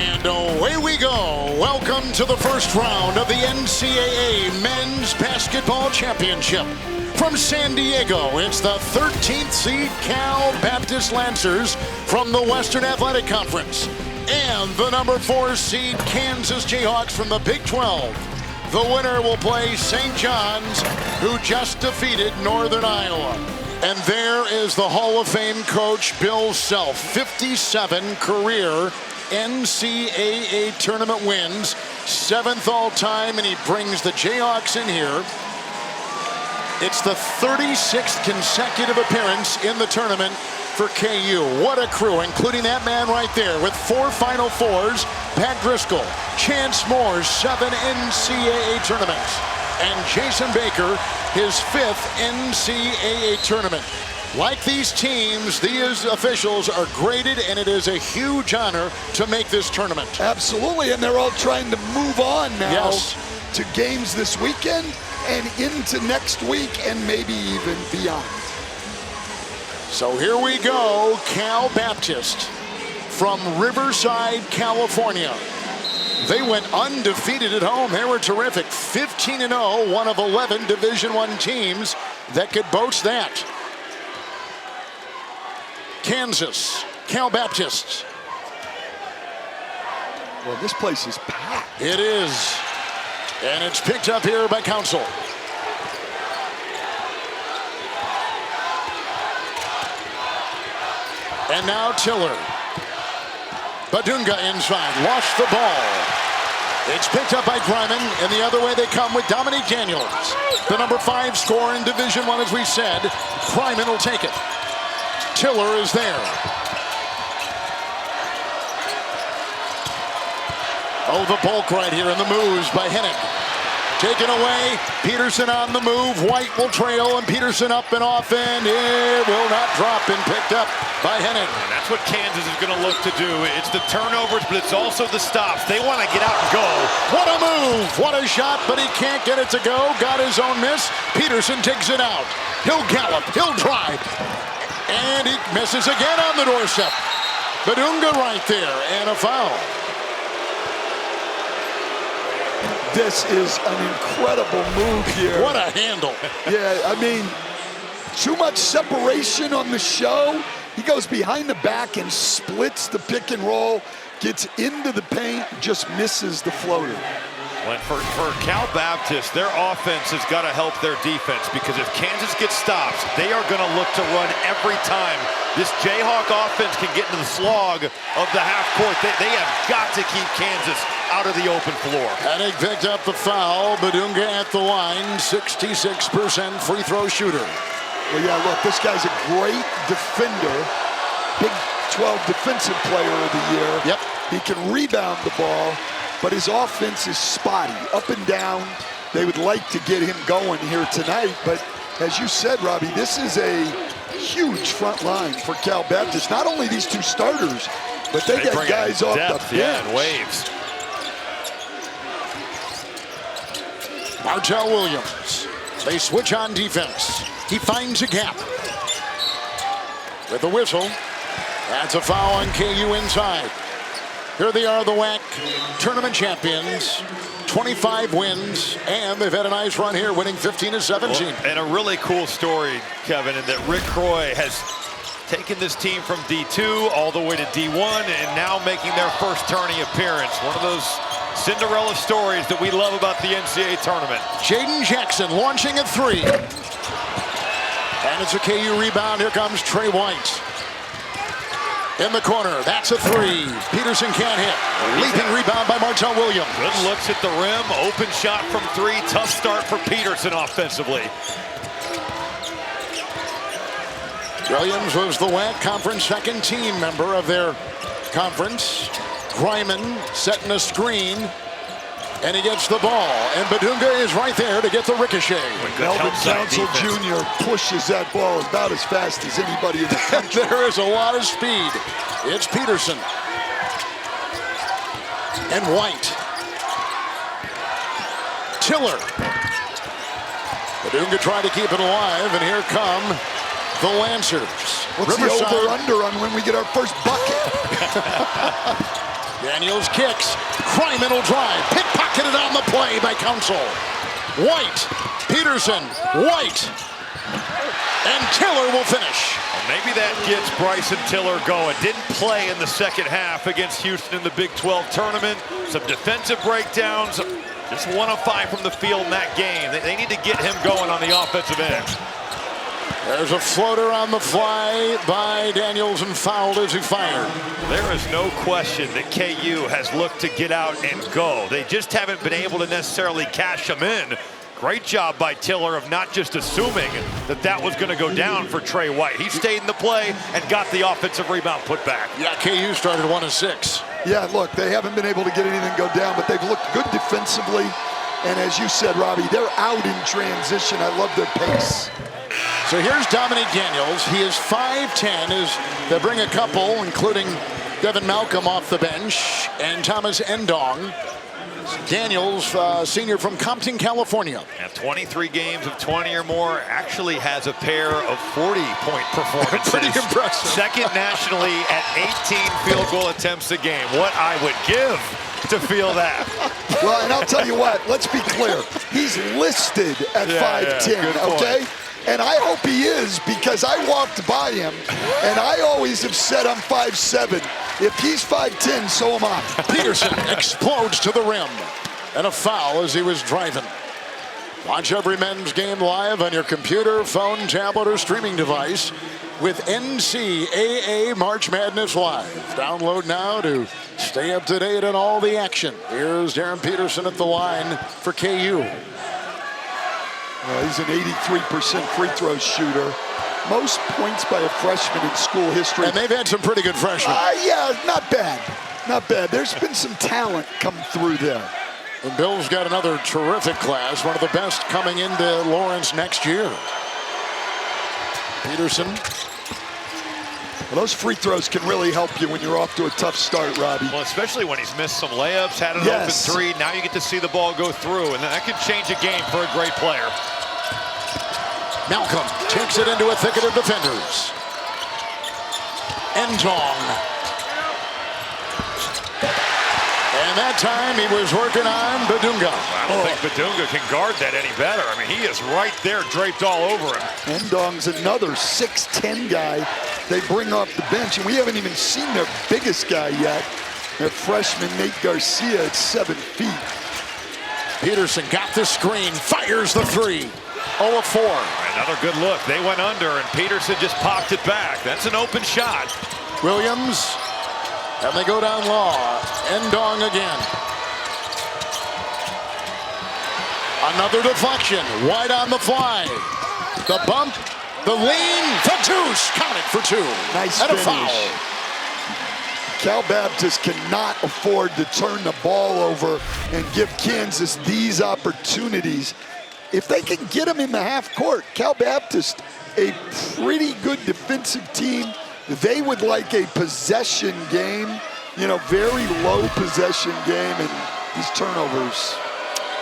And away we go. Welcome to the first round of the NCAA Men's Basketball Championship. From San Diego, it's the 13th seed Cal Baptist Lancers from the Western Athletic Conference. And the number 4 seed Kansas Jayhawks from the Big 12. The winner will play St. John's, who just defeated Northern Iowa. And there is the Hall of Fame coach Bill Self, 57 career NCAA tournament wins, 7th all-time, and he brings the Jayhawks in here. It's the 36th consecutive appearance in the tournament for KU. What a crew, including that man right there with 4 Final Fours, Pat Driscoll, Chance Moore's 7 NCAA tournaments, and Jason Baker, his 5th NCAA tournament. Like these teams, these officials are graded, and it is a huge honor to make this tournament. Absolutely, and they're all trying to move on now to games this weekend and into next week and maybe even beyond. So here we go, Cal Baptist from Riverside, California. They went undefeated at home. They were terrific, 15-0, one of 11 Division I teams that could boast that. Kansas, Cal Baptist. Well, this place is packed. It is. And it's picked up here by Council. And now Tiller. Badunga inside, lost the ball. It's picked up by Griman, and the other way they come with Dominique Daniels. The number 5 scorer in Division I, as we said. Griman will take it. Tiller is there. Oh, the bulk right here in the moves by Hennig. Taken away, Peterson on the move. White will trail, and Peterson up and off, and it will not drop, and picked up by Hennig. And that's what Kansas is going to look to do. It's the turnovers, but it's also the stops. They want to get out and go. What a move, what a shot, but he can't get it to go. Got his own miss. Peterson takes it out. He'll gallop, he'll drive. And he misses again on the doorstep. Badunga right there, and a foul. This is an incredible move here. What a handle. Yeah, I mean, too much separation on the show. He goes behind the back and splits the pick and roll, gets into the paint, just misses the floater. Well, for Cal Baptist, their offense has got to help their defense, because if Kansas gets stops, they are going to look to run every time. This Jayhawk offense can get into the slog of the half court. They have got to keep Kansas out of the open floor. And he picked up the foul. Badunga at the line, 66% free throw shooter. Well, yeah, look, this guy's a great defender. Big 12 defensive player of the year. Yep. He can rebound the ball, but his offense is spotty, up and down. They would like to get him going here tonight, but as you said, Robbie, this is a huge front line for Cal Baptist. Not only these 2 starters, but they got guys off the bench. Yeah, and waves. Martell Williams. They switch on defense. He finds a gap. With the whistle, that's a foul on KU inside. Here they are, the WAC tournament champions. 25 wins, and they've had a nice run here, winning 15-17. Well, and a really cool story, Kevin, in that Rick Croy has taken this team from D2 all the way to D1, and now making their first tourney appearance. One of those Cinderella stories that we love about the NCAA tournament. Jaden Jackson launching a 3. And it's a KU rebound. Here comes Trey White. In the corner, that's a 3. Peterson can't hit. Leaping rebound by Martell Williams. Good looks at the rim, open shot from 3. Tough start for Peterson offensively. Williams was the WAC Conference second team member of their conference. Griman setting a screen, and he gets the ball. And Badunga is right there to get the ricochet. Melvin Council Jr. pushes that ball about as fast as anybody in the country. There is a lot of speed. It's Peterson. And White. Tiller. Badunga tried to keep it alive, and here come the Lancers. What's the over-under on when we get our first bucket? Daniels kicks. Kryman will drive. Pickpocketed on the play by Council. White. Peterson. White. And Tiller will finish. Well, maybe that gets Bryson Tiller going. Didn't play in the second half against Houston in the Big 12 tournament. Some defensive breakdowns. Just 1 of 5 from the field in that game. They need to get him going on the offensive end. There's a floater on the fly by Daniels and fouled as he fired. There is no question that KU has looked to get out and go. They just haven't been able to necessarily cash them in. Great job by Tiller of not just assuming that that was going to go down for Trey White. He stayed in the play and got the offensive rebound put back. Yeah, KU started 1 of 6. Yeah, look, they haven't been able to get anything go down, but they've looked good defensively. And as you said, Robbie, they're out in transition. I love their pace. So here's Dominique Daniels. He is 5'10", as they bring a couple, including Devin Malcolm off the bench, and Thomas Endong. Daniels, senior from Compton, California. And 23 games of 20 or more, actually has a pair of 40-point performances. Pretty impressive. Second nationally at 18 field goal attempts a game. What I would give to feel that. Well, and I'll tell you what, let's be clear. He's listed at 5'10", okay? And I hope he is, because I walked by him, and I always have said I'm 5'7". If he's 5'10", so am I. Peterson explodes to the rim. And a foul as he was driving. Watch every men's game live on your computer, phone, tablet, or streaming device with NCAA March Madness Live. Download now to stay up to date on all the action. Here's Darryn Peterson at the line for KU. He's an 83% free throw shooter. Most points by a freshman in school history. And they've had some pretty good freshmen. Yeah, not bad. Not bad. There's been some talent come through there. And Bill's got another terrific class, one of the best coming into Lawrence next year. Peterson. Well, those free throws can really help you when you're off to a tough start, Robbie. Well, especially when he's missed some layups, had an open three. Now you get to see the ball go through, and that can change a game for a great player. Malcolm takes it into a thicket of defenders. Endong. And that time he was working on Badunga. I don't think Badunga can guard that any better. I mean, he is right there draped all over him. Endong's another 6'10" guy they bring off the bench, and we haven't even seen their biggest guy yet. Their freshman, Nate Garcia, at 7 feet. Peterson got the screen, fires the 3. 0 of 4. Another good look. They went under, and Peterson just popped it back. That's an open shot. Williams, and they go down low. Endong again. Another deflection. White on the fly. The bump, the lean, the deuce. Counted for 2. Nice and finish. A foul. Cal Baptist cannot afford to turn the ball over and give Kansas these opportunities. If they can get them in the half court, Cal Baptist, a pretty good defensive team. They would like a possession game, you know, very low possession game, and these turnovers,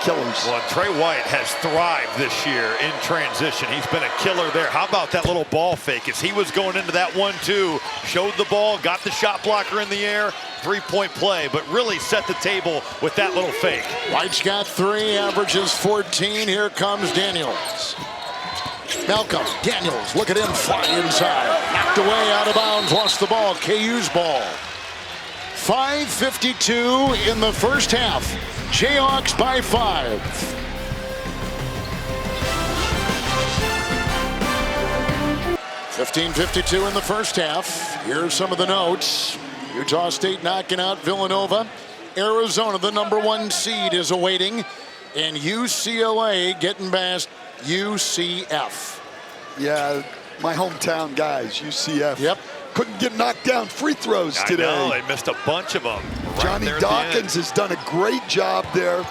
killers. Well, Trey White has thrived this year in transition. He's been a killer there. How about that little ball fake? As he was going into that 1-2, showed the ball, got the shot blocker in the air, 3-point play, but really set the table with that little fake. White's got 3, averages 14. Here comes Daniels. Malcolm, Daniels, look at him fly inside. Knocked away, out of bounds, lost the ball. KU's ball. 5:52 in the first half. Jayhawks by 5. .52 in the first half. Here's some of the notes. Utah State knocking out Villanova. Arizona, the #1 seed, is awaiting. And UCLA getting past UCF. Yeah, my hometown guys, UCF. Yep. Couldn't get knocked down free throws today. I know, they missed a bunch of them. Johnny Dawkins has done a great job there,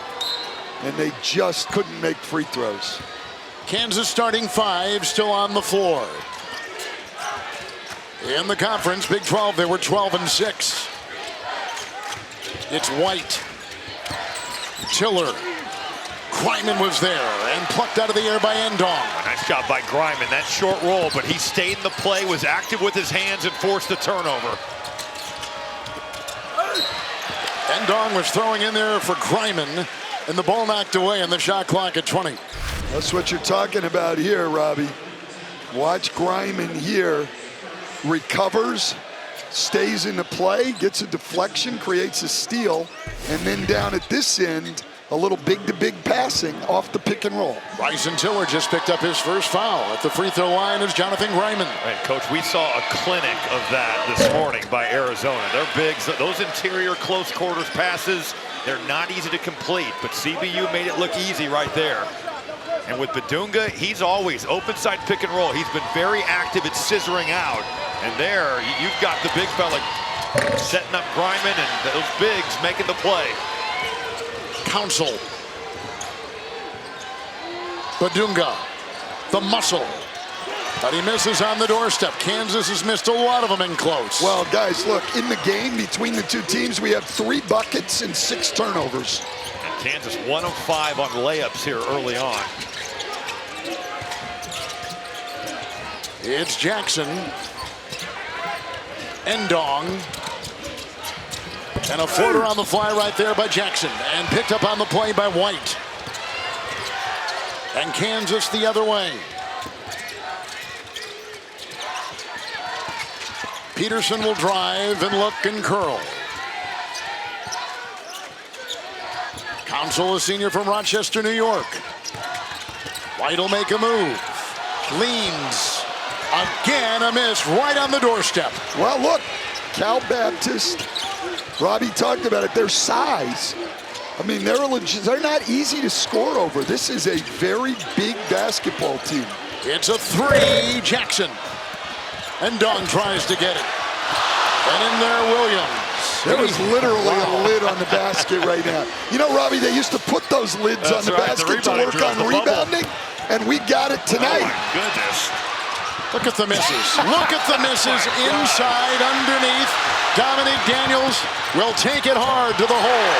and they just couldn't make free throws. Kansas starting 5, still on the floor. In the conference, Big 12, they were 12-6. It's White. Tiller. Kryman was there and plucked out of the air by Endong. Nice job by Kryman. That short roll, but he stayed in the play, was active with his hands, and forced the turnover. Endong was throwing in there for Griman, and the ball knocked away and the shot clock at 20. That's what you're talking about here, Robbie. Watch Griman here. Recovers, stays in the play, gets a deflection, creates a steal, and then down at this end, a little big-to-big passing off the pick and roll. Bryson Tiller just picked up his first foul. At the free throw line is Jonathan Griman. Right, Coach, we saw a clinic of that this morning by Arizona. They're big. Those interior close quarters passes, they're not easy to complete, but CBU made it look easy right there. And with Badunga, he's always open side pick and roll. He's been very active at scissoring out. And there, you've got the big fella setting up Griman and those bigs making the play. Council. Badunga, the muscle. But he misses on the doorstep. Kansas has missed a lot of them in close. Well, guys, look, in the game between the two teams, we have 3 buckets and 6 turnovers. And Kansas 1 of 5 on layups here early on. It's Jackson. Endong. And a floater on the fly right there by Jackson. And picked up on the play by White. And Kansas the other way. Peterson will drive and look and curl. Council, a senior from Rochester, New York. White will make a move. Leans. Again, a miss right on the doorstep. Well, look, Cal Baptist, Robbie talked about it, their size. I mean, they're not easy to score over. This is a very big basketball team. It's a 3, Jackson. And Dong tries to get it. And in there, Williams. There was literally a lid on the basket right now. You know, Robbie, they used to put those lids on the basket to work on rebounding, and we got it tonight. Oh, my goodness. Look at the misses. Look at the misses inside, underneath. Dominic Daniels will take it hard to the hole.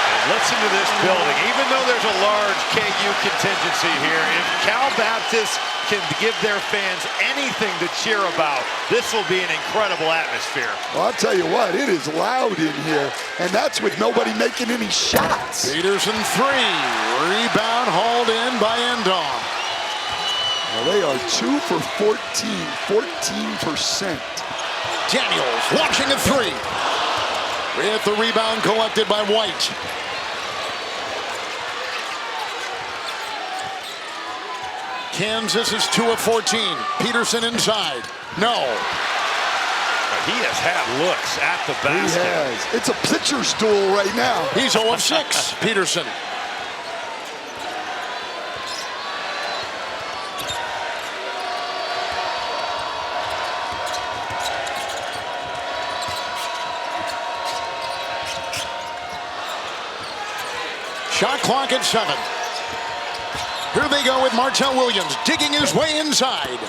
And listen to this building. Even though there's a large KU contingency here, if Cal Baptist can give their fans anything to cheer about, this will be an incredible atmosphere. Well, I'll tell you what, it is loud in here, and that's with nobody making any shots. Peterson 3. Rebound hauled in by Endong. Well, they are 2 for 14%. Daniels launching a 3. With the rebound collected by White. Kansas is 2 of 14. Peterson inside. No. He has had looks at the basket. He has. It's a pitcher's duel right now. He's 0 of 6, Peterson. Shot clock at 7. Here they go with Martell Williams digging his way inside.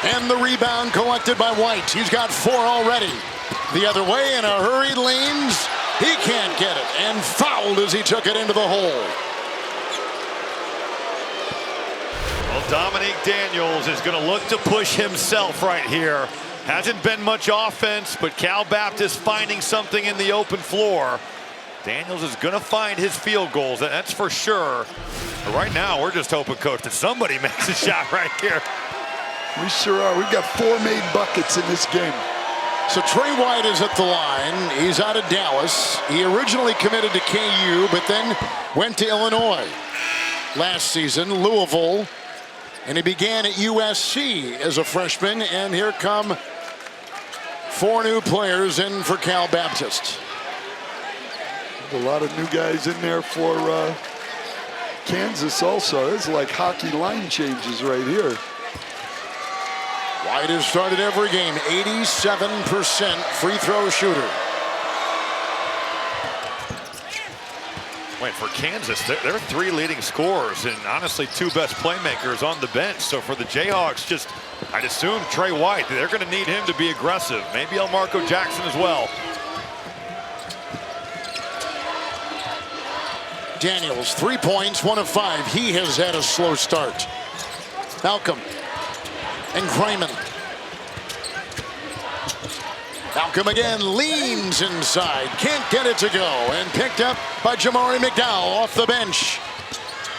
And the rebound collected by White. He's got 4 already. The other way in a hurried Leans. He can't get it. And fouled as he took it into the hole. Well, Dominic Daniels is going to look to push himself right here. Hasn't been much offense, but Cal Baptist finding something in the open floor. Daniels is going to find his field goals, that's for sure. But right now, we're just hoping, Coach, that somebody makes a shot right here. We sure are. We've got 4 made buckets in this game. So Trey White is at the line. He's out of Dallas. He originally committed to KU, but then went to Illinois last season, Louisville, and he began at USC as a freshman. And here come 4 new players in for Cal Baptist. A lot of new guys in there for Kansas also. It's like hockey line changes right here. White has started every game, 87% free throw shooter. Wait, for Kansas, they're 3 leading scorers and honestly 2 best playmakers on the bench. So for the Jayhawks, just I'd assume Trey White, they're going to need him to be aggressive. Maybe Elmarco Jackson as well. Daniels, 3 points, 1 of 5. He has had a slow start. Malcolm and Griman. Now Malcolm again leans inside. Can't get it to go. And picked up by Jamari McDowell off the bench.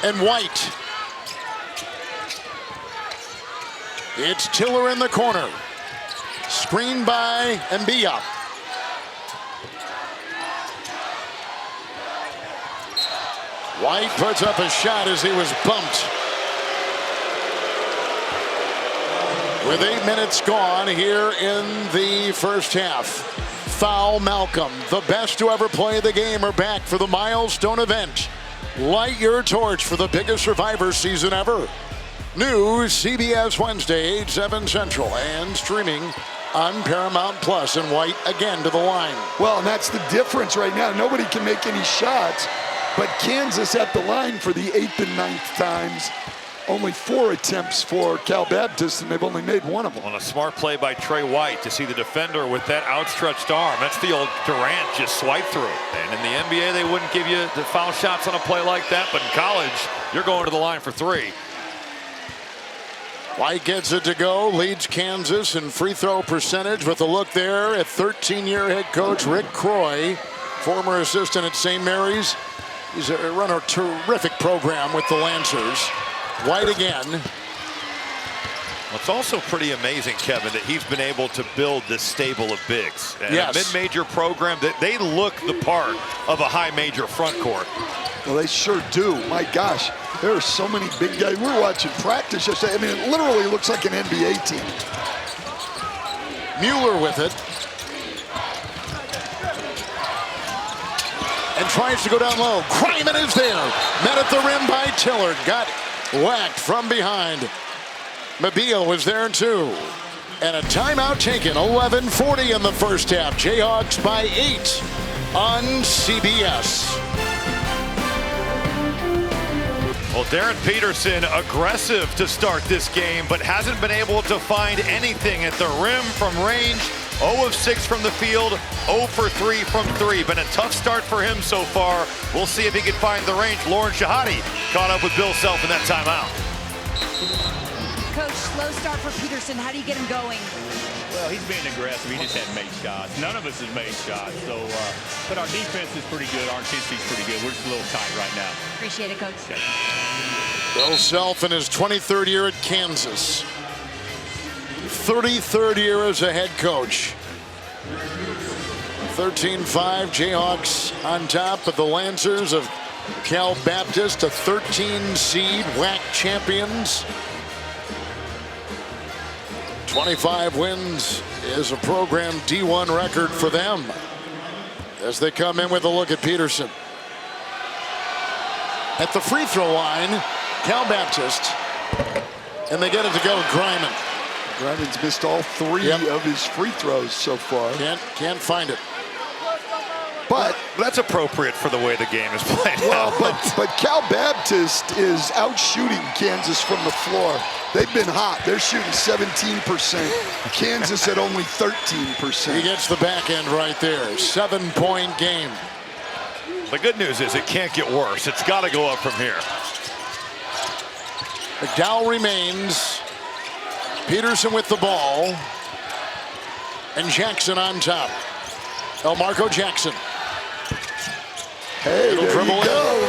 And White. It's Tiller in the corner. Screened by Mbia. White puts up a shot as he was bumped. With 8 minutes gone here in the first half. Foul Malcolm. The best to ever play the game are back for the milestone event. Light your torch for the biggest Survivor season ever. New CBS Wednesday, 8/7 Central, and streaming on Paramount Plus. And White again to the line. Well, and that's the difference right now. Nobody can make any shots, but Kansas at the line for the 8th and 9th times. Only 4 attempts for Cal Baptist, and they've only made 1 of them. On a smart play by Trey White to see the defender with that outstretched arm. That's the old Durant just swipe through. And in the NBA, they wouldn't give you the foul shots on a play like that, but in college, you're going to the line for 3. White gets it to go, leads Kansas in free throw percentage with a look there at 13-year head coach Rick Croy, former assistant at St. Mary's. He's run a terrific program with the Lancers. White again. Well, it's also pretty amazing, Kevin, that he's been able to build this stable of bigs. And yes. A mid-major program, that they look the part of a high-major front court. Well, they sure do. My gosh, there are so many big guys. We were watching practice yesterday. I mean, it literally looks like an NBA team. Mueller with it. And tries to go down low. Kryman is there. Met at the rim by Tiller. Got whacked from behind. Mobile was there too. And a timeout taken. 11:40 in the first half. Jayhawks by 8 on CBS. Well, Darryn Peterson aggressive to start this game, but hasn't been able to find anything at the rim from range. 0 of 6 from the field, 0 for 3 from 3. Been a tough start for him so far. We'll see if he can find the range. Lauren Shahadi caught up with Bill Self in that timeout. Coach, slow start for Peterson. How do you get him going? Well, he's being aggressive. He just hadn't made shots. None of us has made shots. So, but our defense is pretty good. Our intensity is pretty good. We're just a little tight right now. Appreciate it, Coach. Okay. Bill Self in his 23rd year at Kansas. 33rd year as a head coach. 13-5 Jayhawks on top of the Lancers of Cal Baptist, a 13 seed, WAC champions. 25 wins is a program D1 record for them as they come in with a look at Peterson. At the free throw line, Cal Baptist, and they get it to go with Kryman. Kryman's missed all 3 of his free throws so far. Can't find it. But that's appropriate for the way the game is played. Well, but Cal Baptist is out shooting Kansas from the floor. They've been hot. They're shooting 17%. Kansas at only 13%. He gets the back end right there. 7-point game. The good news is it can't get worse. It's got to go up from here. McDowell remains. Peterson with the ball. And Jackson on top. Elmarco Jackson. Hey, there you go.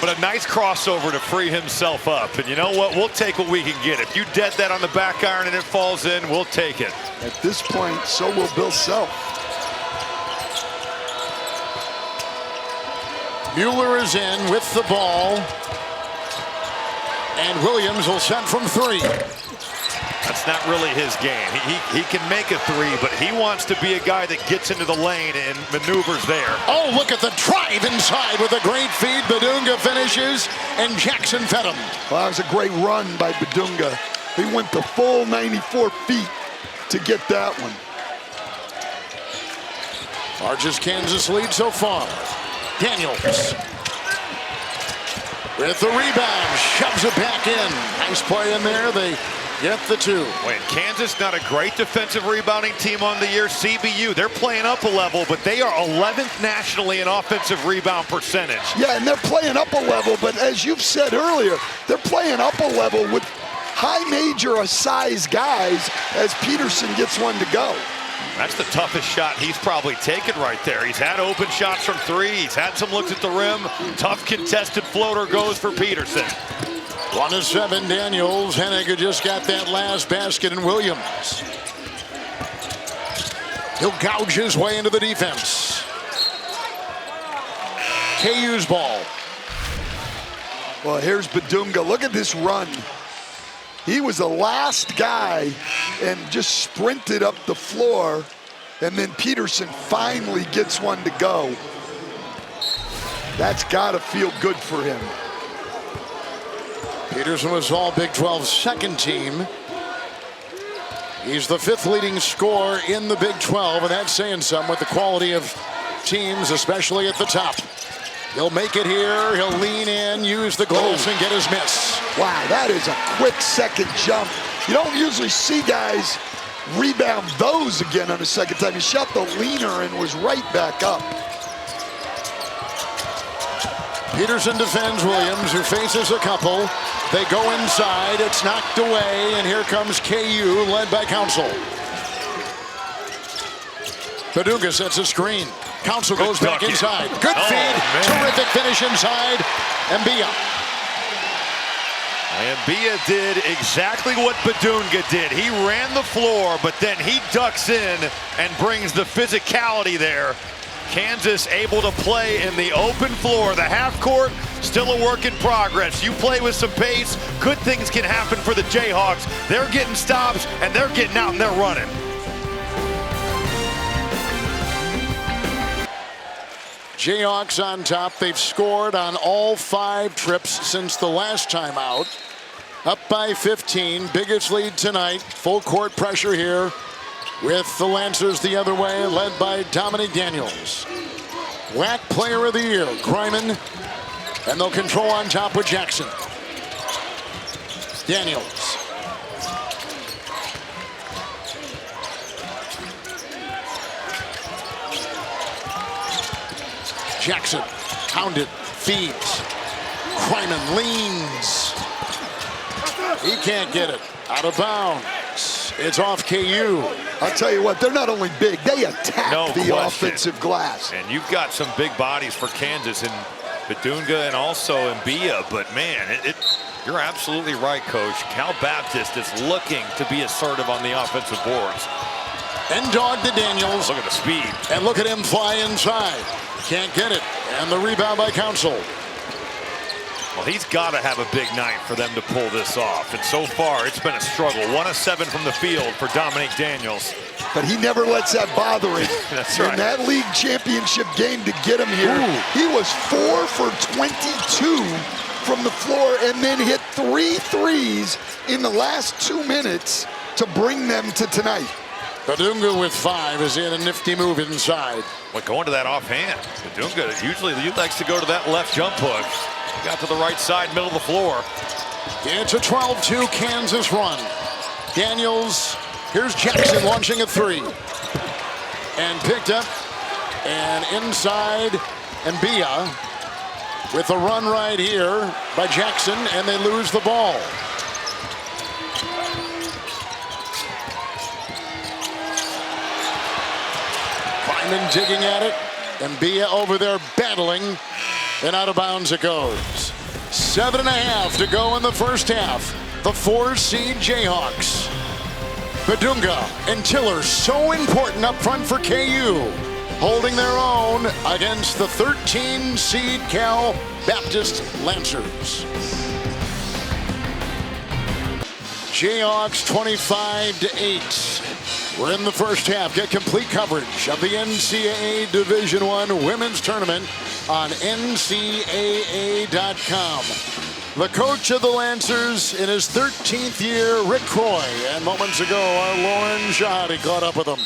But a nice crossover to free himself up. And you know what? We'll take what we can get. If you dead that on the back iron and it falls in, we'll take it. At this point, so will Bill Self. Mueller is in with the ball. And Williams will send from 3. That's not really his game. He can make a 3, but he wants to be a guy that gets into the lane and maneuvers there. Oh, look at the drive inside with a great feed. Badunga finishes, and Jackson fed him. Well, that was a great run by Badunga. He went the full 94 feet to get that one. Largest Kansas lead so far. Daniels with the rebound, shoves it back in. Nice play in there. They get the 2. When Kansas, not a great defensive rebounding team on the year. CBU, they're playing up a level, but they are 11th nationally in offensive rebound percentage. Yeah, and they're playing up a level, but as you've said earlier, they're playing up a level with high major size guys as Peterson gets one to go. That's the toughest shot he's probably taken right there. He's had open shots from three. He's had some looks at the rim. Tough contested floater goes for Peterson. 1-7 Daniels. Hennig just got that last basket, and Williams. He'll gouge his way into the defense. KU's ball. Well, here's Badunga. Look at this run. He was the last guy and just sprinted up the floor, and then Peterson finally gets one to go. That's got to feel good for him. Peterson was all Big 12's second team. He's the 5th leading scorer in the Big 12, and that's saying something with the quality of teams, especially at the top. He'll make it here. He'll lean in, use the glass, and get his miss. Wow, that is a quick second jump. You don't usually see guys rebound those again on the second time. He shot the leaner and was right back up. Peterson defends Williams, who faces a couple. They go inside. It's knocked away, and here comes KU, led by Council. Badunga sets a screen. Council goes back inside. Good feed. Man. Terrific finish inside. Mbia. Mbia did exactly what Badunga did. He ran the floor, but then he ducks in and brings the physicality there. Kansas able to play in the open floor. The half court, still a work in progress. You play with some pace, good things can happen for the Jayhawks. They're getting stops, and they're getting out and they're running. Jayhawks on top. They've scored on all 5 trips since the last time out. Up by 15. Biggest lead tonight. Full court pressure here with the Lancers the other way, led by Dominic Daniels. WAC Player of the Year, Greiman. And they'll control on top with Jackson. Daniels. Jackson, pounded, feeds. Greiman leans. He can't get it. Out of bounds. It's off KU. I'll tell you what, they're not only big, they attack the offensive glass. And you've got some big bodies for Kansas in Badunga and also Mbia, but man, you're absolutely right, Coach. Cal Baptist is looking to be assertive on the offensive boards. And dog to Daniels. Look at the speed. And look at him fly inside. Can't get it. And the rebound by Council. Well, he's got to have a big night for them to pull this off. And so far, it's been a struggle. 1 of 7 from the field for Dominic Daniels. But he never lets that bother him. That's right. In that league championship game to get him here, he was 4 for 22 from the floor and then hit 3 threes in the last 2 minutes to bring them to tonight. Badunga with 5 is in a nifty move inside. Well, going to that offhand. Badunga usually he likes to go to that left jump hook. Got to the right side, middle of the floor. It's a 12-2 Kansas run. Daniels, here's Jackson launching a 3. And picked up and inside Mbia with a run right here by Jackson, and they lose the ball. Hyman digging at it. Mbia over there battling. And out of bounds it goes. 7.5 to go in the first half. The 4-seed Jayhawks. Badunga and Tiller so important up front for KU. Holding their own against the 13-seed Cal Baptist Lancers. Jayhawks 25-8. We're in the first half. Get complete coverage of the NCAA Division I Women's Tournament on NCAA.com. The coach of the Lancers in his 13th year, Rick Croy. And moments ago, our Lauren Shahadi caught up with him.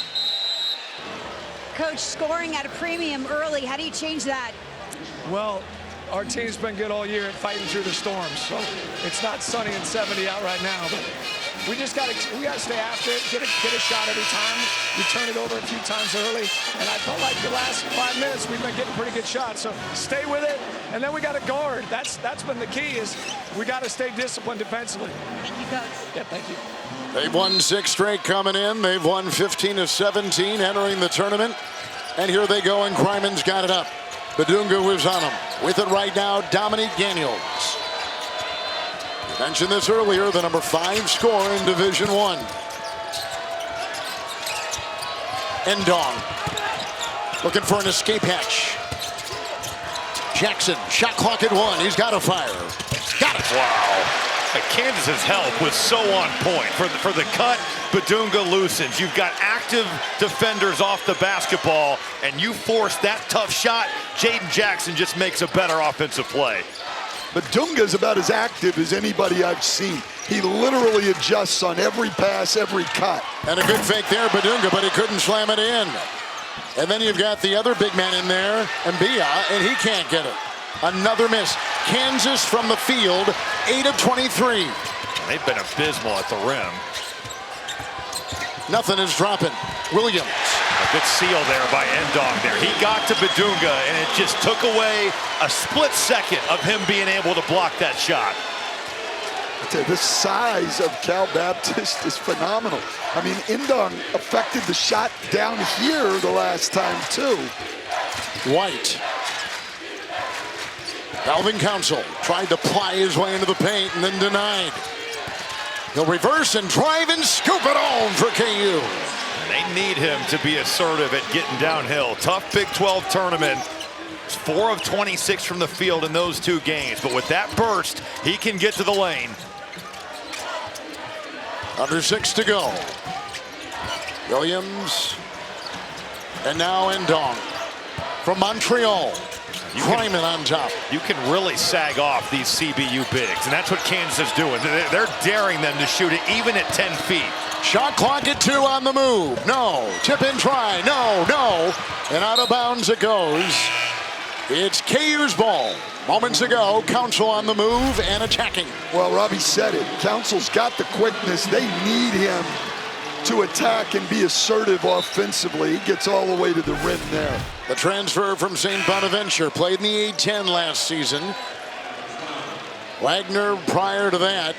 Coach, scoring at a premium early. How do you change that? Well, our team's been good all year at fighting through the storms. So it's not sunny and 70 out right now, but we gotta stay after it, get a shot every time. We turn it over a few times early, and I felt like the last 5 minutes we've been getting pretty good shots. So stay with it, and then we got to guard. That's been the key. Is we got to stay disciplined defensively. Thank you, Coach. Yeah, thank you. They've won 6 straight coming in. They've won 15 of 17 entering the tournament. And here they go, and Kryman's got it up. Badunga was on him. With it right now, Dominique Daniels. We mentioned this earlier, the number 5 scorer in Division I. Ndong looking for an escape hatch. Jackson, shot clock at 1. He's got to fire. Got it. Wow. Kansas's help was so on point. For the cut, Badunga loosens. You've got active defenders off the basketball, and you force that tough shot. Jaden Jackson just makes a better offensive play. Badunga's about as active as anybody I've seen. He literally adjusts on every pass, every cut. And a good fake there, Badunga, but he couldn't slam it in. And then you've got the other big man in there, Mbia, and he can't get it. Another miss. Kansas from the field, 8 of 23. They've been abysmal at the rim. Nothing is dropping. Williams. A good seal there by Ndong there. He got to Badunga, and it just took away a split second of him being able to block that shot. I tell you, the size of Cal Baptist is phenomenal. I mean, Ndong affected the shot down here the last time, too. White. Alvin Council tried to ply his way into the paint and then denied. He'll reverse and drive and scoop it home for KU. They need him to be assertive at getting downhill. Tough Big 12 tournament. It's 4 of 26 from the field in those 2 games. But with that burst, he can get to the lane. Under 6 to go. Williams. And now Ndong from Montreal. Kryman on top. You can really sag off these CBU bigs, and that's what Kansas is doing. They're daring them to shoot it even at 10 feet. Shot clock at 2 on the move. No. Tip and try. No, no. And out of bounds it goes. It's KU's ball. Moments ago, Council on the move and attacking. Well, Robbie said it. Council's got the quickness. They need him to attack and be assertive offensively. He gets all the way to the rim there. The transfer from St. Bonaventure played in the A-10 last season. Wagner prior to that.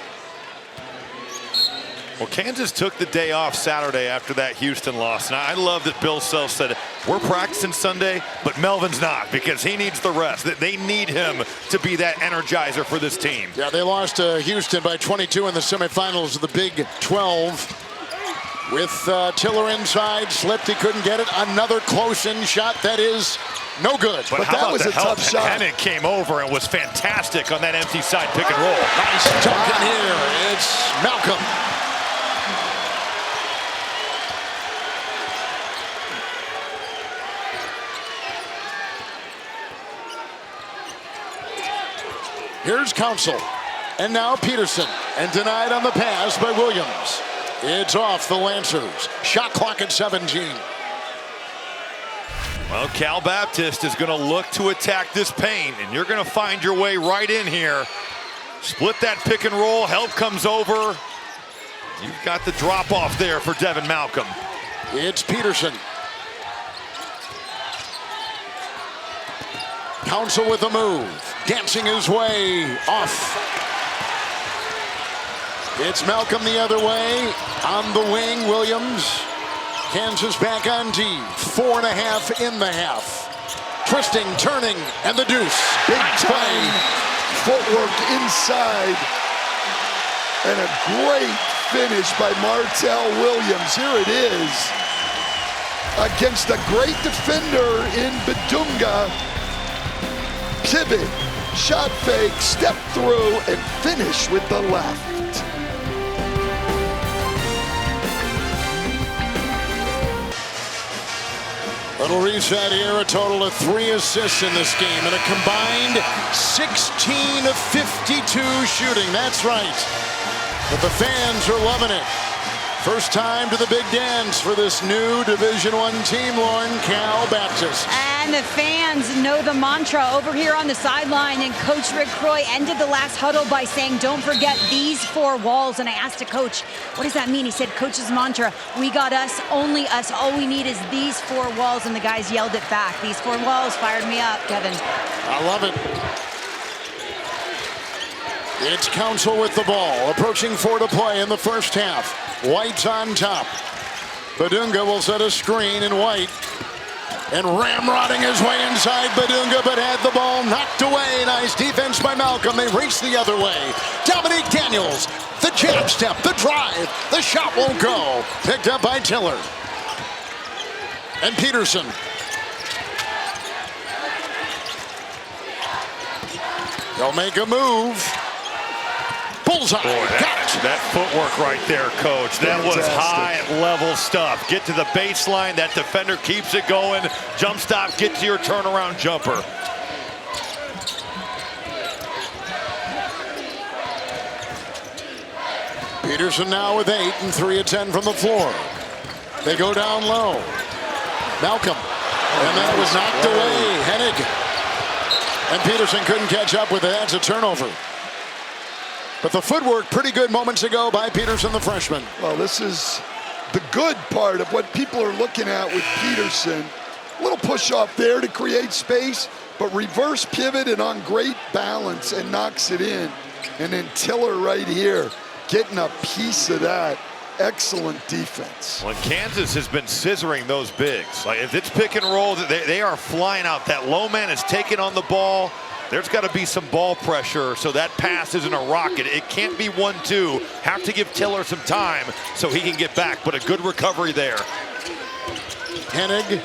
Well, Kansas took the day off Saturday after that Houston loss. And I love that Bill Self said, we're practicing Sunday, but Melvin's not, because he needs the rest. They need him to be that energizer for this team. Yeah, they lost to Houston by 22 in the semifinals of the Big 12. With Tiller inside, slipped, he couldn't get it. Another close-in shot that is no good. But that was a tough shot. Hennig came over and was fantastic on that empty side pick and roll. Nice dunk in here. It's Malcolm. Here's Council. And now Peterson. And denied on the pass by Williams. It's off the Lancers. Shot clock at 17. Well, Cal Baptist is going to look to attack this paint, and you're going to find your way right in here. Split that pick and roll. Help comes over. You've got the drop off there for Devin Malcolm. It's Peterson. Council with the move. Dancing his way off. It's Malcolm the other way. On the wing, Williams. Kansas back on D. 4.5 in the half. Twisting, turning, and the deuce. Big time footwork inside. And a great finish by Martell Williams. Here it is. Against a great defender in Badunga. Pivot, shot fake, step through, and finish with the left. Little reset here, a total of 3 assists in this game and a combined 16 of 52 shooting. That's right. But the fans are loving it. First time to the big dance for this new Division I team, Lauren, Cal Baptist. And the fans know the mantra over here on the sideline. And Coach Rick Croy ended the last huddle by saying, don't forget these 4 walls. And I asked a coach, what does that mean? He said, coach's mantra, we got us, only us. All we need is these 4 walls. And the guys yelled it back. These 4 walls fired me up, Kevin. I love it. It's Council with the ball. Approaching 4 to play in the first half. White's on top. Badunga will set a screen, and White and ramrodding his way inside Badunga, but had the ball knocked away. Nice defense by Malcolm. They race the other way. Dominique Daniels, the jab step, the drive. The shot won't go. Picked up by Tiller. And Peterson. They'll make a move. Bullseye. Boy, that footwork right there, Coach. That was high-level stuff. Get to the baseline. That defender keeps it going. Jump stop. Get to your turnaround jumper. Peterson now with 8 and 3 of 10 from the floor. They go down low. Malcolm. And that was knocked away. Hennig. And Peterson couldn't catch up with it. That's a turnover. But the footwork pretty good moments ago by Peterson, the freshman. Well, this is the good part of what people are looking at with Peterson. A little push off there to create space, but reverse pivot and on great balance and knocks it in. And then Tiller right here, getting a piece of that. Excellent defense. Well, Kansas has been scissoring those bigs. Like if it's pick and roll, they are flying out. That low man is taking on the ball. There's got to be some ball pressure so that pass isn't a rocket. It can't be 1-2. Have to give Tiller some time so he can get back, but a good recovery there. Hennig.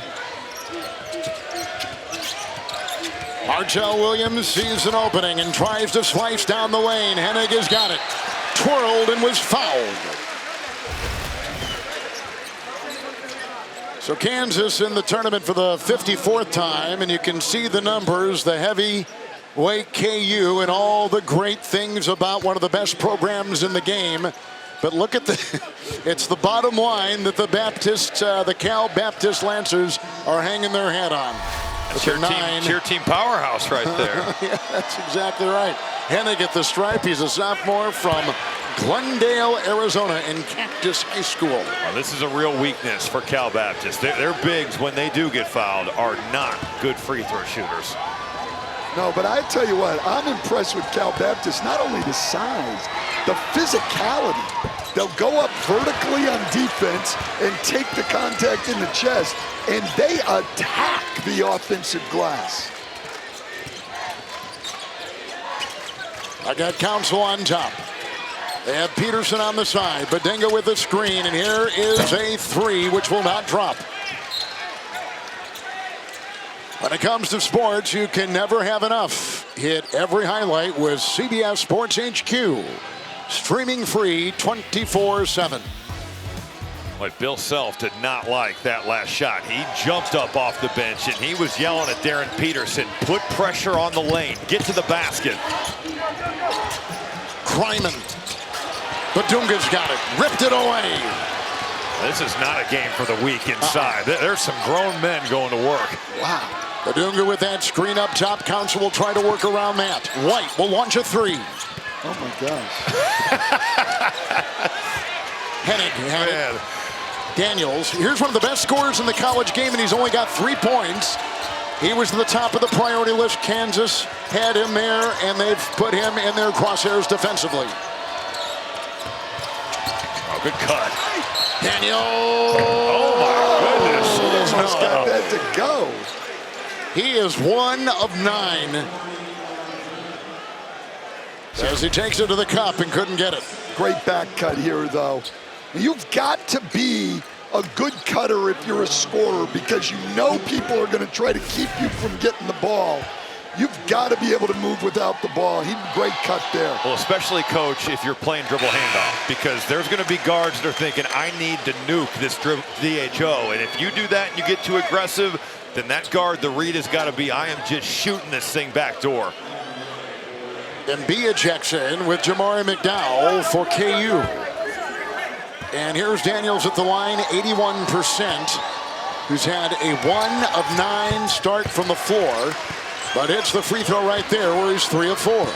Martell Williams sees an opening and tries to slice down the lane. Hennig has got it. Twirled and was fouled. So Kansas in the tournament for the 54th time, and you can see the numbers, the heavyweight KU and all the great things about one of the best programs in the game. But look at it's the bottom line that the Cal Baptist Lancers are hanging their hat on. Cheer team powerhouse right there. Yeah, that's exactly right. Hennig at the stripe. He's a sophomore from Glendale, Arizona, in Cactus High School. Well, this is a real weakness for Cal Baptist. Their bigs, when they do get fouled, are not good free throw shooters. No, but I tell you what, I'm impressed with Cal Baptist. Not only the size, the physicality. They'll go up vertically on defense and take the contact in the chest, and they attack the offensive glass. I got Council on top. They have Peterson on the side. Badunga with the screen, and here is a 3, which will not drop. When it comes to sports, you can never have enough. Hit every highlight with CBS Sports HQ. Streaming free 24/7. But Bill Self did not like that last shot. He jumped up off the bench and he was yelling at Darryn Peterson, put pressure on the lane, get to the basket. Kryman. Badunga's got it, ripped it away. This is not a game for the weak inside. There's some grown men going to work. Wow. Badunga with that screen up top. Council will try to work around that. White will launch a 3. Oh my gosh. Hennig. Daniels. Here's one of the best scorers in the college game, and he's only got 3 points. He was at the top of the priority list. Kansas had him there, and they've put him in their crosshairs defensively. Oh, good cut. Daniel. Oh my goodness. Almost got that to go. He is 1 of 9. As he takes it to the cup and couldn't get it. Great back cut here, though. You've got to be a good cutter if you're a scorer, because you know people are going to try to keep you from getting the ball. You've got to be able to move without the ball. He great cut there. Well, especially, Coach, if you're playing dribble handoff, because there's going to be guards that are thinking, I need to nuke this DHO. And if you do that and you get too aggressive, then that guard, the read has got to be, I am just shooting this thing back door. And B checks in with Jamari McDowell for KU. And here's Daniels at the line, 81%. who's had a 1 of 9 start from the floor, but hits the free throw right there where he's 3 of 4. Well,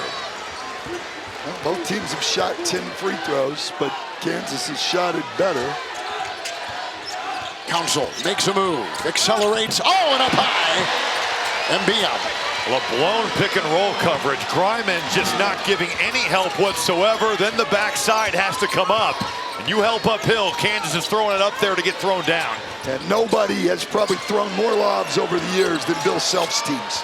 both teams have shot 10 free throws, but Kansas has shot it better. Council makes a move, accelerates, and up high, and beyond. Well, a blown pick and roll coverage. Gryman just not giving any help whatsoever. Then the backside has to come up. And you help uphill. Kansas is throwing it up there to get thrown down. And nobody has probably thrown more lobs over the years than Bill Self's teams.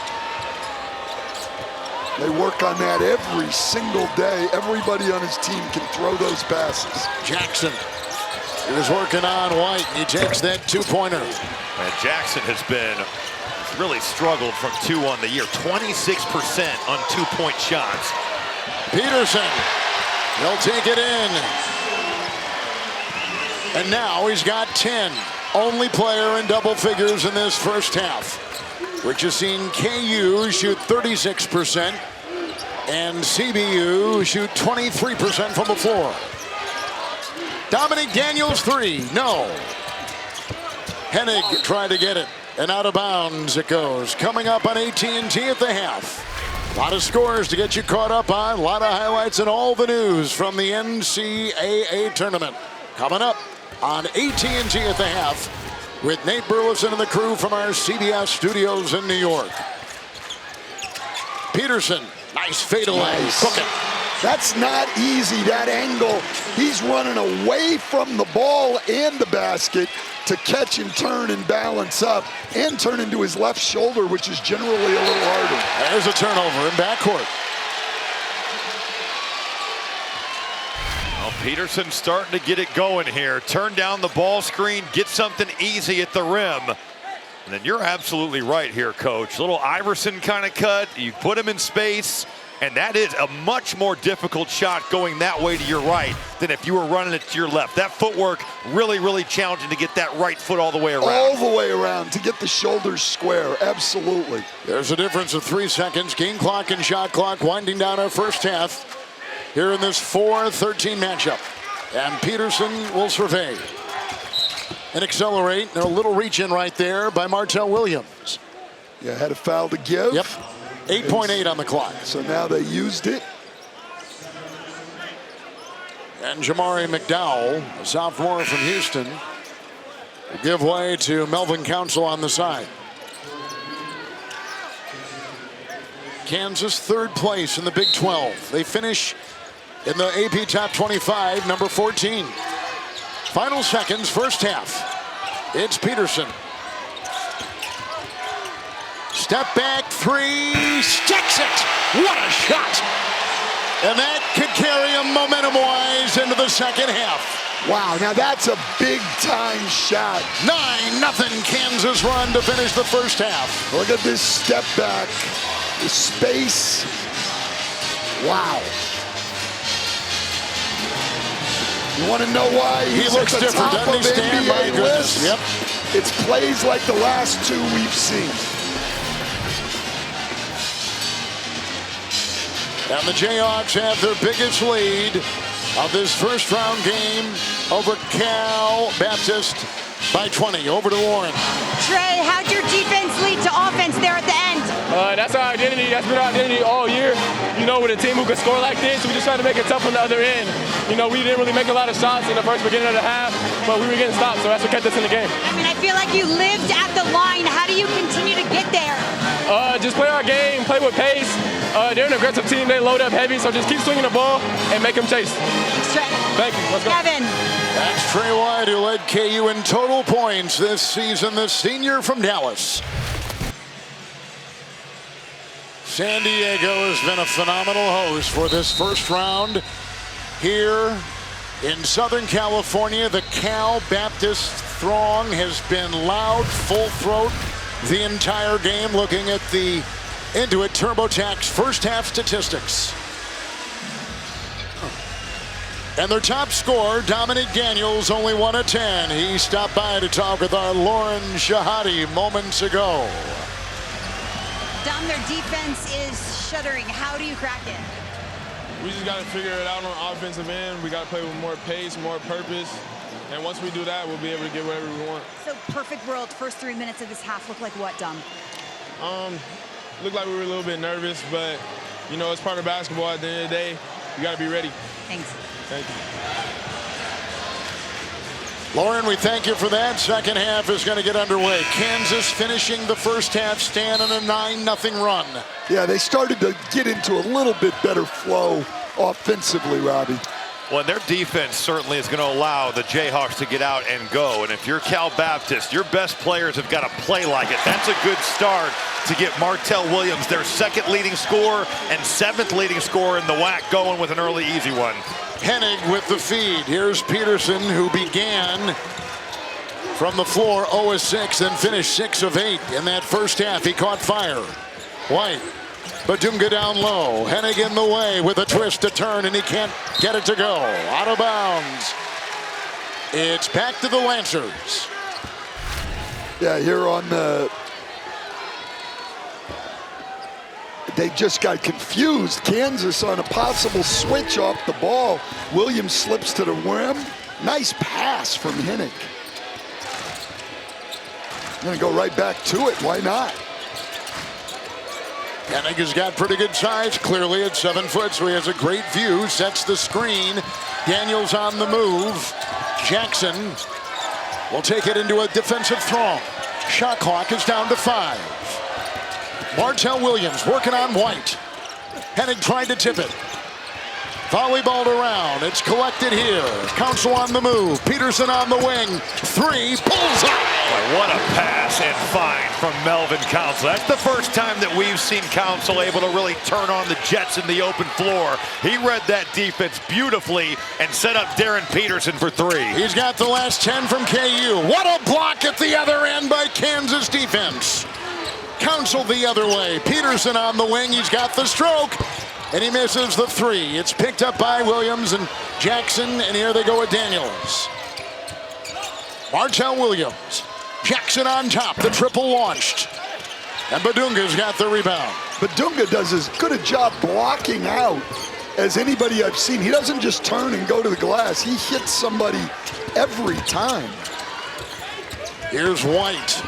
They work on that every single day. Everybody on his team can throw those passes. Jackson is working on White. He takes that 2-pointer. And Jackson has really struggled from 2 on the year. 26% on 2-point shots. Peterson, he'll take it in. And now he's got 10. Only player in double figures in this first half, which has seen KU shoot 36% and CBU shoot 23% from the floor. Dominic Daniels 3, no. Hennig tried to get it, and out of bounds it goes. Coming up on AT&T at the half. A lot of scores to get you caught up on, a lot of highlights and all the news from the NCAA tournament. Coming up on AT&T at the half with Nate Burleson and the crew from our CBS studios in New York. Peterson, nice fadeaway. Nice. Cook it. That's not easy, that angle. He's running away from the ball and the basket to catch and turn and balance up and turn into his left shoulder, which is generally a little harder. There's a turnover in backcourt. Well, Peterson starting to get it going here. Turn down the ball screen, get something easy at the rim. And then you're absolutely right here, Coach. Little Iverson kind of cut. You put him in space. And that is a much more difficult shot going that way to your right than if you were running it to your left. That footwork really, really challenging to get that right foot all the way around. All the way around to get the shoulders square, absolutely. There's a difference of 3 seconds. Game clock and shot clock winding down our first half here in this 4-13 matchup. And Peterson will survey and accelerate. And a little reach in right there by Martell Williams. Yeah, had a foul to give. Yep. 8.8 on the clock. So now they used it. And Jamari McDowell, a sophomore from Houston, will give way to Melvin Council on the side. Kansas 3rd place in the Big 12. They finish in the AP Top 25, number 14. Final seconds, first half. It's Peterson. Step back 3, sticks it. What a shot. And that could carry him momentum-wise into the second half. Wow, now that's a big-time shot. 9-0 Kansas run to finish the first half. Look at this step back, the space. Wow. You want to know why He looks at the different, top doesn't of he, Stan? My NBA goodness. list? Yep. It's plays like the last 2 we've seen. And the Jayhawks have their biggest lead of this first round game over Cal Baptist by 20. Over to Warren. Trey, how'd your defense lead to offense there at the end? That's our identity. That's been our identity all year. You know, with a team who can score like this, we just try to make it tough on the other end. You know, we didn't really make a lot of shots in the beginning of the half, but we were getting stopped, so that's what kept us in the game. I mean, I feel like you lived at the line. How do you continue to get there? Just play our game, play with pace. They're an aggressive team. They load up heavy, so just keep swinging the ball and make them chase. Thanks, Trey. Thank you. Let's go. Kevin. That's Trey White, who led KU in total points this season, the senior from Dallas. San Diego has been a phenomenal host for this first round. Here in Southern California, the Cal Baptist throng has been loud, full throat the entire game. Looking at the Intuit TurboTax first half statistics. And their top scorer, Dominic Daniels, only 1 of 10. He stopped by to talk with our Lauren Shahadi moments ago. Dom, their defense is shuddering. How do you crack it? We just got to figure it out on offensive end. We got to play with more pace, more purpose, And once we do that, we'll be able to get whatever we want. So perfect world, first 3 minutes of this half look like what, Dom? Looked like we were a little bit nervous, but, you know, it's part of basketball. At the end of the day, you got to be ready. Thanks. Thank you. Lauren, we thank you for that. Second half is going to get underway. Kansas finishing the first half stand on a 9-0 run. Yeah, they started to get into a little bit better flow offensively, Robbie. Well, and their defense certainly is going to allow the Jayhawks to get out and go. And if you're Cal Baptist, your best players have got to play like it. That's a good start to get Martell Williams, their second leading scorer and seventh leading scorer in the WAC, going with an early easy one. Hennig with the feed. Here's Peterson, who began from the floor 0-6, then finished 6 of 8 in that first half. He caught fire. White. Badunga down low. Hennig in the way with a twist to turn, and he can't get it to go. Out of bounds. It's back to the Lancers. Yeah, here on the... They just got confused. Kansas on a possible switch off the ball. Williams slips to the rim. Nice pass from Hennig. Gonna go right back to it. Why not? Hennig has got pretty good size, clearly at 7 foot, so he has a great view. Sets the screen. Daniels on the move. Jackson will take it into a defensive throng. Shot clock is down to 5. Martell Williams working on White. Hennig tried to tip it. Volleyballed around. It's collected here. Council on the move. Peterson on the wing. 3. Bullseye. What a pass and find from Melvin Council. That's the first time that we've seen Council able to really turn on the Jets in the open floor. He read that defense beautifully and set up Darryn Peterson for 3. He's got the last 10 from KU. What a block at the other end by Kansas defense. Council the other way. Peterson on the wing. He's got the stroke. And he misses the 3. It's picked up by Williams and Jackson. And here they go with Daniels. Martell Williams. Jackson on top. The triple launched. And Badunga's got the rebound. Badunga does as good a job blocking out as anybody I've seen. He doesn't just turn and go to the glass. He hits somebody every time. Here's White.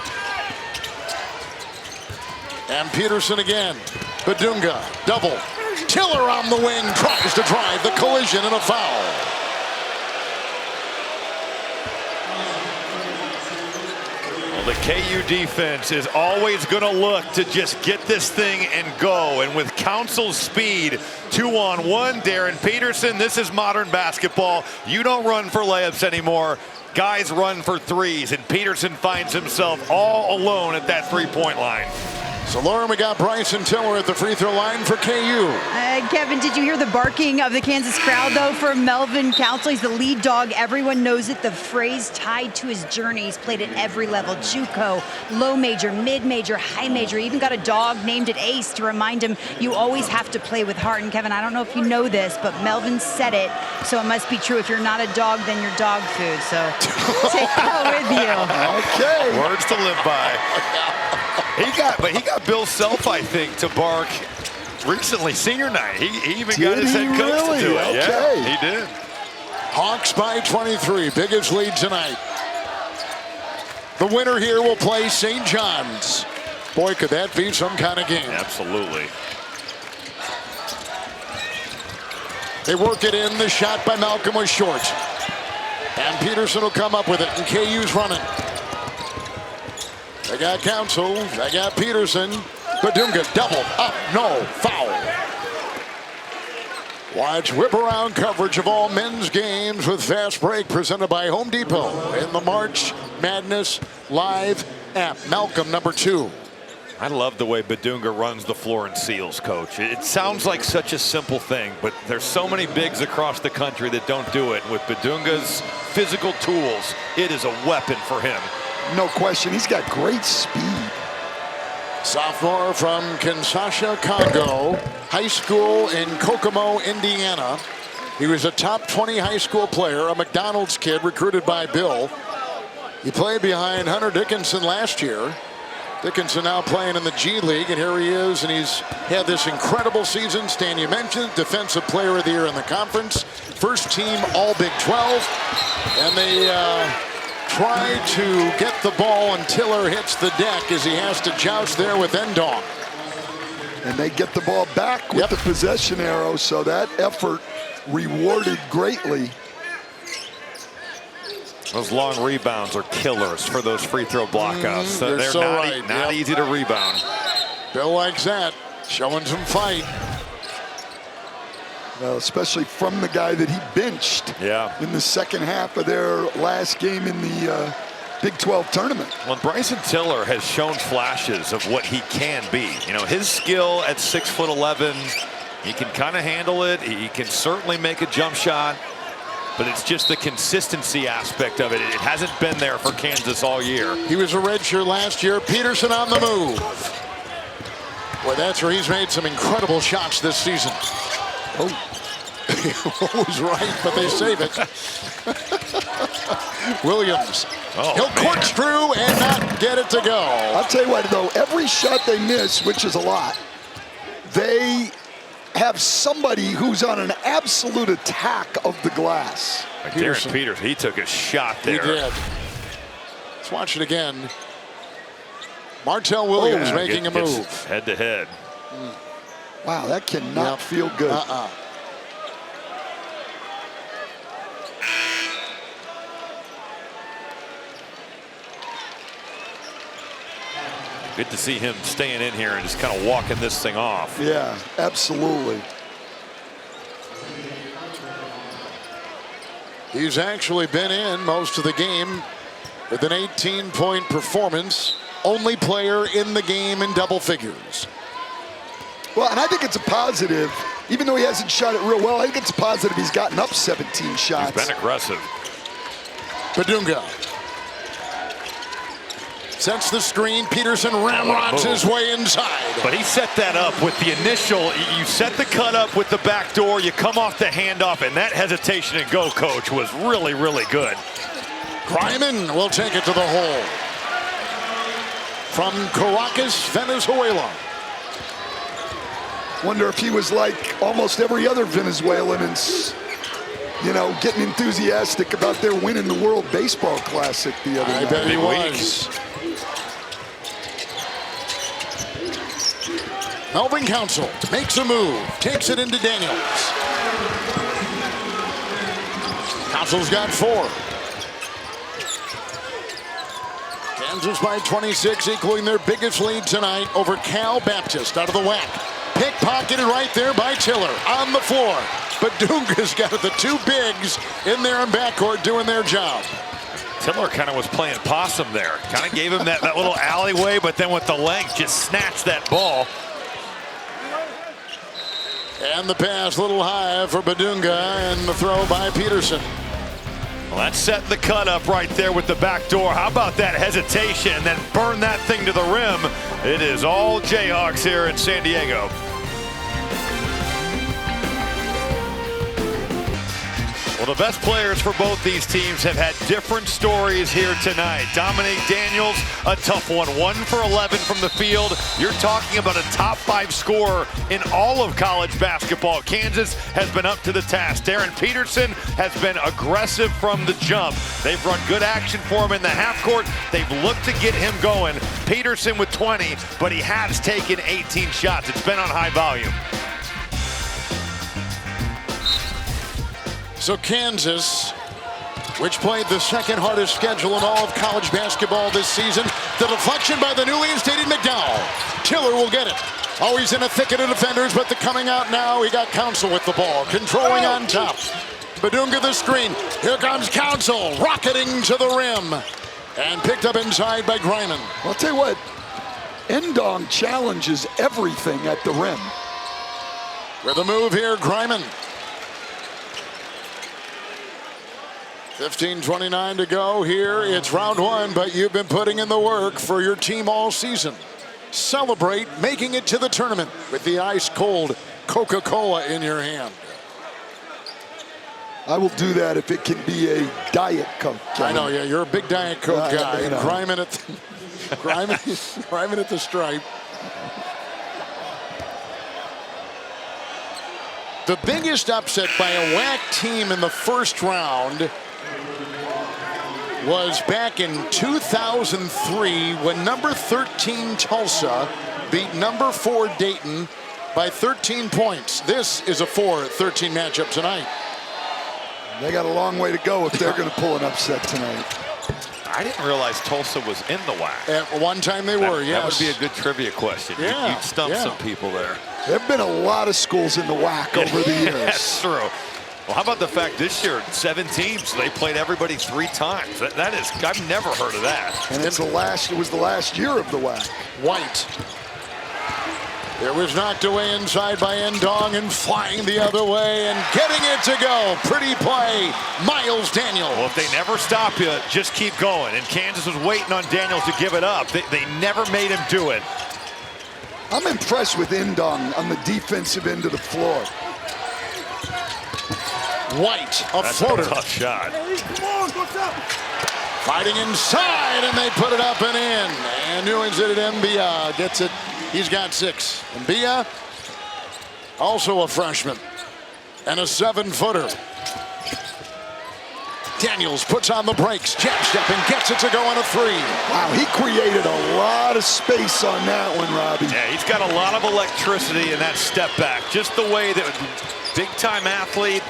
And Peterson again. Badunga, double. Tiller on the wing, tries to drive the collision and a foul. Well, the KU defense is always going to look to just get this thing and go. And with Council's speed, 2-on-1, Darryn Peterson, this is modern basketball. You don't run for layups anymore. Guys run for 3s, and Peterson finds himself all alone at that 3-point line. So, Lauren, we got Bryson Tiller at the free throw line for KU. Kevin, did you hear the barking of the Kansas crowd, though, for Melvin Council? He's the lead dog. Everyone knows it. The phrase tied to his journey. He's played at every level. JUCO, low major, mid-major, high major. Even got a dog named it Ace to remind him you always have to play with heart. And, Kevin, I don't know if you know this, but Melvin said it, so it must be true. If you're not a dog, then you're dog food. So take that with you. Okay. Words to live by. He got Bill Self, I think, to bark recently, senior night. He even got his head coach to do it. Okay. Yeah, he did. Hawks by 23, biggest lead tonight. The winner here will play St. John's. Boy, could that be some kind of game. Absolutely. They work it in. The shot by Malcolm was short. And Peterson will come up with it, and KU's running. They got Council. They got Peterson. Badunga double up. No foul. Watch whip around coverage of all men's games with Fast Break presented by Home Depot in the March Madness Live app. Malcolm, number 2. I love the way Badunga runs the floor and seals, Coach. It sounds like such a simple thing, but there's so many bigs across the country that don't do it. With Badunga's physical tools, it is a weapon for him. No question. He's got great speed. Sophomore from Kinshasa, Congo. High school in Kokomo, Indiana. He was a top 20 high school player, a McDonald's kid recruited by Bill. He played behind Hunter Dickinson last year. Dickinson now playing in the G League, and here he is, and he's had this incredible season. Stan, you mentioned, Defensive Player of the Year in the conference, first team All Big 12, and they try to get the ball, and Tiller hits the deck as he has to joust there with Endong. And they get the ball back with the possession arrow, so that effort rewarded greatly. Those long rebounds are killers for those free throw blockouts. They're so not easy to rebound. Bill likes that, showing some fight. Well, especially from the guy that he benched in the second half of their last game in the Big 12 tournament. Well, Bryson Tiller has shown flashes of what he can be. You know, his skill at 6'11", he can kind of handle it. He can certainly make a jump shot. But it's just the consistency aspect of it. It hasn't been there for Kansas all year. He was a redshirt last year. Peterson on the move. Boy, that's where he's made some incredible shots this season. Oh, always right, but they save it. Williams. He'll corkscrew and not get it to go. I'll tell you what, though, every shot they miss, which is a lot, they have somebody who's on an absolute attack of the glass. Like Darryn Peterson, he took a shot there. He did. Let's watch it again. Martell Williams making a move. Head to head. Wow, that cannot feel good. Good to see him staying in here and just kind of walking this thing off. Yeah, absolutely. He's actually been in most of the game with an 18-point performance. Only player in the game in double figures. Well, and I think it's a positive. Even though he hasn't shot it real well, I think it's a positive he's gotten up 17 shots. He's been aggressive. Badunga sets the screen. Peterson ramrods his way inside. But he set that up with the initial. You set the cut up with the back door. You come off the handoff, and that hesitation and go, coach, was really, really good. Griman will take it to the hole. From Caracas, Venezuela. Wonder if he was like almost every other Venezuelan and, you know, getting enthusiastic about their win in the World Baseball Classic the other night. I bet he was. Melvin Council makes a move, takes it into Daniels. Council's got 4. Kansas by 26, equaling their biggest lead tonight over Cal Baptist out of the WAC. Pickpocketed right there by Tiller on the floor. But Dunga's got the 2 bigs in there in backcourt doing their job. Tiller kind of was playing possum there. Kind of gave him that little alleyway, but then with the length, just snatched that ball. And the pass a little high for Badunga, and the throw by Peterson. Well, that's setting the cut up right there with the back door. How about that hesitation and then burn that thing to the rim? It is all Jayhawks here in San Diego. Well, the best players for both these teams have had different stories here tonight. Dominique Daniels, a tough one. 1 for 11 from the field. You're talking about a top 5 scorer in all of college basketball. Kansas has been up to the task. Darryn Peterson has been aggressive from the jump. They've run good action for him in the half court. They've looked to get him going. Peterson with 20, but he has taken 18 shots. It's been on high volume. So Kansas, which played the second hardest schedule in all of college basketball this season, the deflection by the newly instated McDowell. Tiller will get it. Always in a thicket of defenders, but the coming out now, he got Council with the ball, controlling on top. Badunga the screen. Here comes Council, rocketing to the rim. And picked up inside by Griman. I'll tell you what, Endong challenges everything at the rim. With a move here, Griman. 15:29 to go here. It's round 1, but you've been putting in the work for your team all season. Celebrate making it to the tournament with the ice-cold Coca-Cola in your hand. I will do that if it can be a Diet Coke. I know, yeah, you're a big Diet Coke guy. You know. Grinding at the stripe. The biggest upset by a WAC team in the first round was back in 2003 when number 13 Tulsa beat number 4 Dayton by 13 points. This is a 4-13 matchup tonight. They got a long way to go if they're going to pull an upset tonight. I didn't realize Tulsa was in the WAC. At one time they were, yes. That would be a good trivia question. Yeah, You'd stump some people there. There have been a lot of schools in the WAC over the years. That's true. Well, how about the fact this year, 7 teams, they played everybody 3 times. That is, I've never heard of that. And it was the last year of the WAC. White. It was knocked away inside by Ndong and flying the other way and getting it to go. Pretty play, Miles Daniels. Well, if they never stop you, just keep going. And Kansas was waiting on Daniels to give it up. They never made him do it. I'm impressed with Ndong on the defensive end of the floor. White, That's floater. a tough shot. Fighting inside, and they put it up and in. And New England at Mbia gets it. He's got 6. Mbia, also a freshman, and a 7-footer. Daniels puts on the brakes, jab step, and gets it to go on a 3. Wow, he created a lot of space on that one, Robbie. Yeah, he's got a lot of electricity in that step back. Just the way that big-time athlete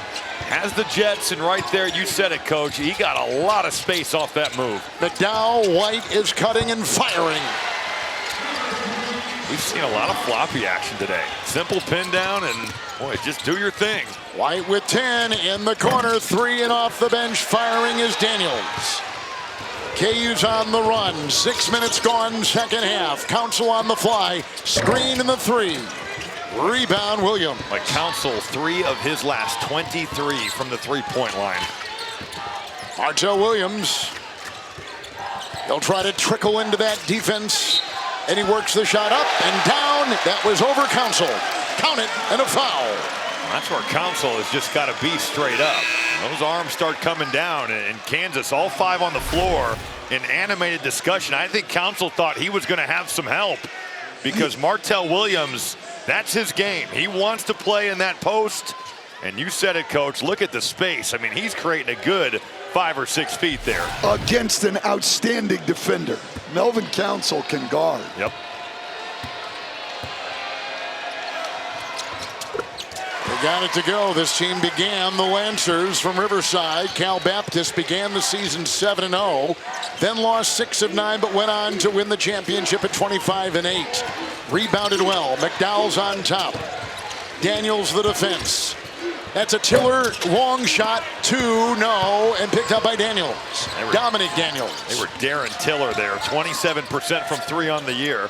has the jets, and right there, you said it, Coach. He got a lot of space off that move. McDowell, White is cutting and firing. We've seen a lot of floppy action today. Simple pin down, and boy, just do your thing. White with 10 in the corner, 3 and off the bench. Firing is Daniels. KU's on the run. 6 minutes gone, second half. Council on the fly. Screen in the 3. Rebound, Williams. Like Council, 3 of his last 23 from the 3-point line. Martell Williams. They'll try to trickle into that defense. And he works the shot up and down. That was over Council. Count it, and a foul. That's where Council has just got to be straight up. Those arms start coming down, and Kansas, all 5 on the floor in animated discussion. I think Council thought he was going to have some help because Martell Williams, that's his game. He wants to play in that post. And you said it, Coach. Look at the space. I mean, he's creating a good 5 or 6 feet there. Against an outstanding defender. Melvin Council can guard. Yep. They got it to go. This team began the Lancers from Riverside. Cal Baptist began the season 7-0, then lost 6 of 9, but went on to win the championship at 25-8. Rebounded well. McDowell's on top. Daniels the defense. That's a Tiller long shot, 2, no, and picked up by Daniels. Dominic Daniels. They were Darryn Tiller there, 27% from 3 on the year.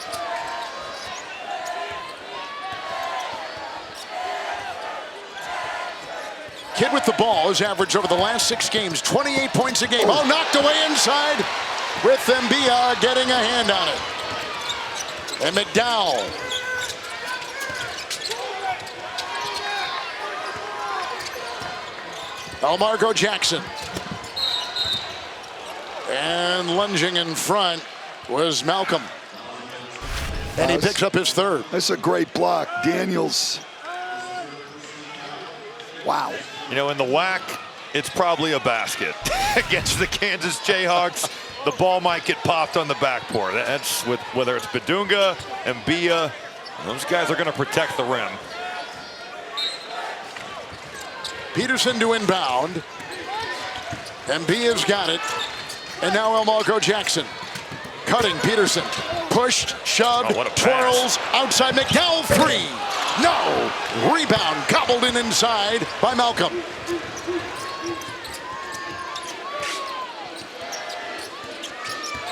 Kid with the ball has averaged over the last 6 games 28 points a game. Oh, knocked away inside with Mbia getting a hand on it. And McDowell. Elmarco Jackson. And lunging in front was Malcolm. And he picks up his 3rd. That's a great block. Daniels. Wow. You know, in the WAC, it's probably a basket. Against the Kansas Jayhawks, the ball might get popped on the backboard. That's with whether it's Badunga, Mbia, those guys are going to protect the rim. Peterson to inbound. Mbia's got it. And now Elmarco Jackson. Cutting Peterson. Pushed, shoved, twirls. Outside McDowell, 3. No. Rebound gobbled in inside by Malcolm.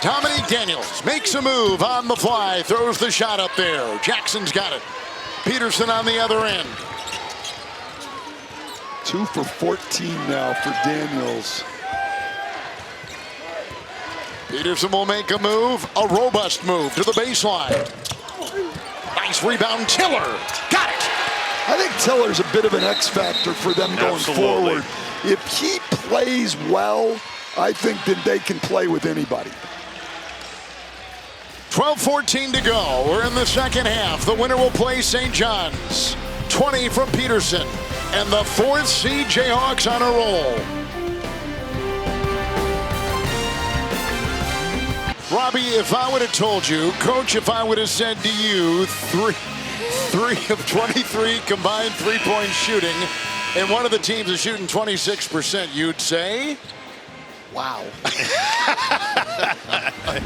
Dominic Daniels makes a move on the fly. Throws the shot up there. Jackson's got it. Peterson on the other end. 2 for 14 now for Daniels. Peterson will make a move, a robust move to the baseline. Nice rebound, Tiller. Got it. I think Tiller's a bit of an X factor for them going forward. If he plays well, I think that they can play with anybody. 12:14 to go. We're in the second half. The winner will play St. John's. 20 from Peterson. And the 4th seed Jayhawks on a roll. Robbie, if I would have told you, Coach, if I would have said to you, 3 of 23 combined three-point shooting, and one of the teams is shooting 26%, you'd say? Wow.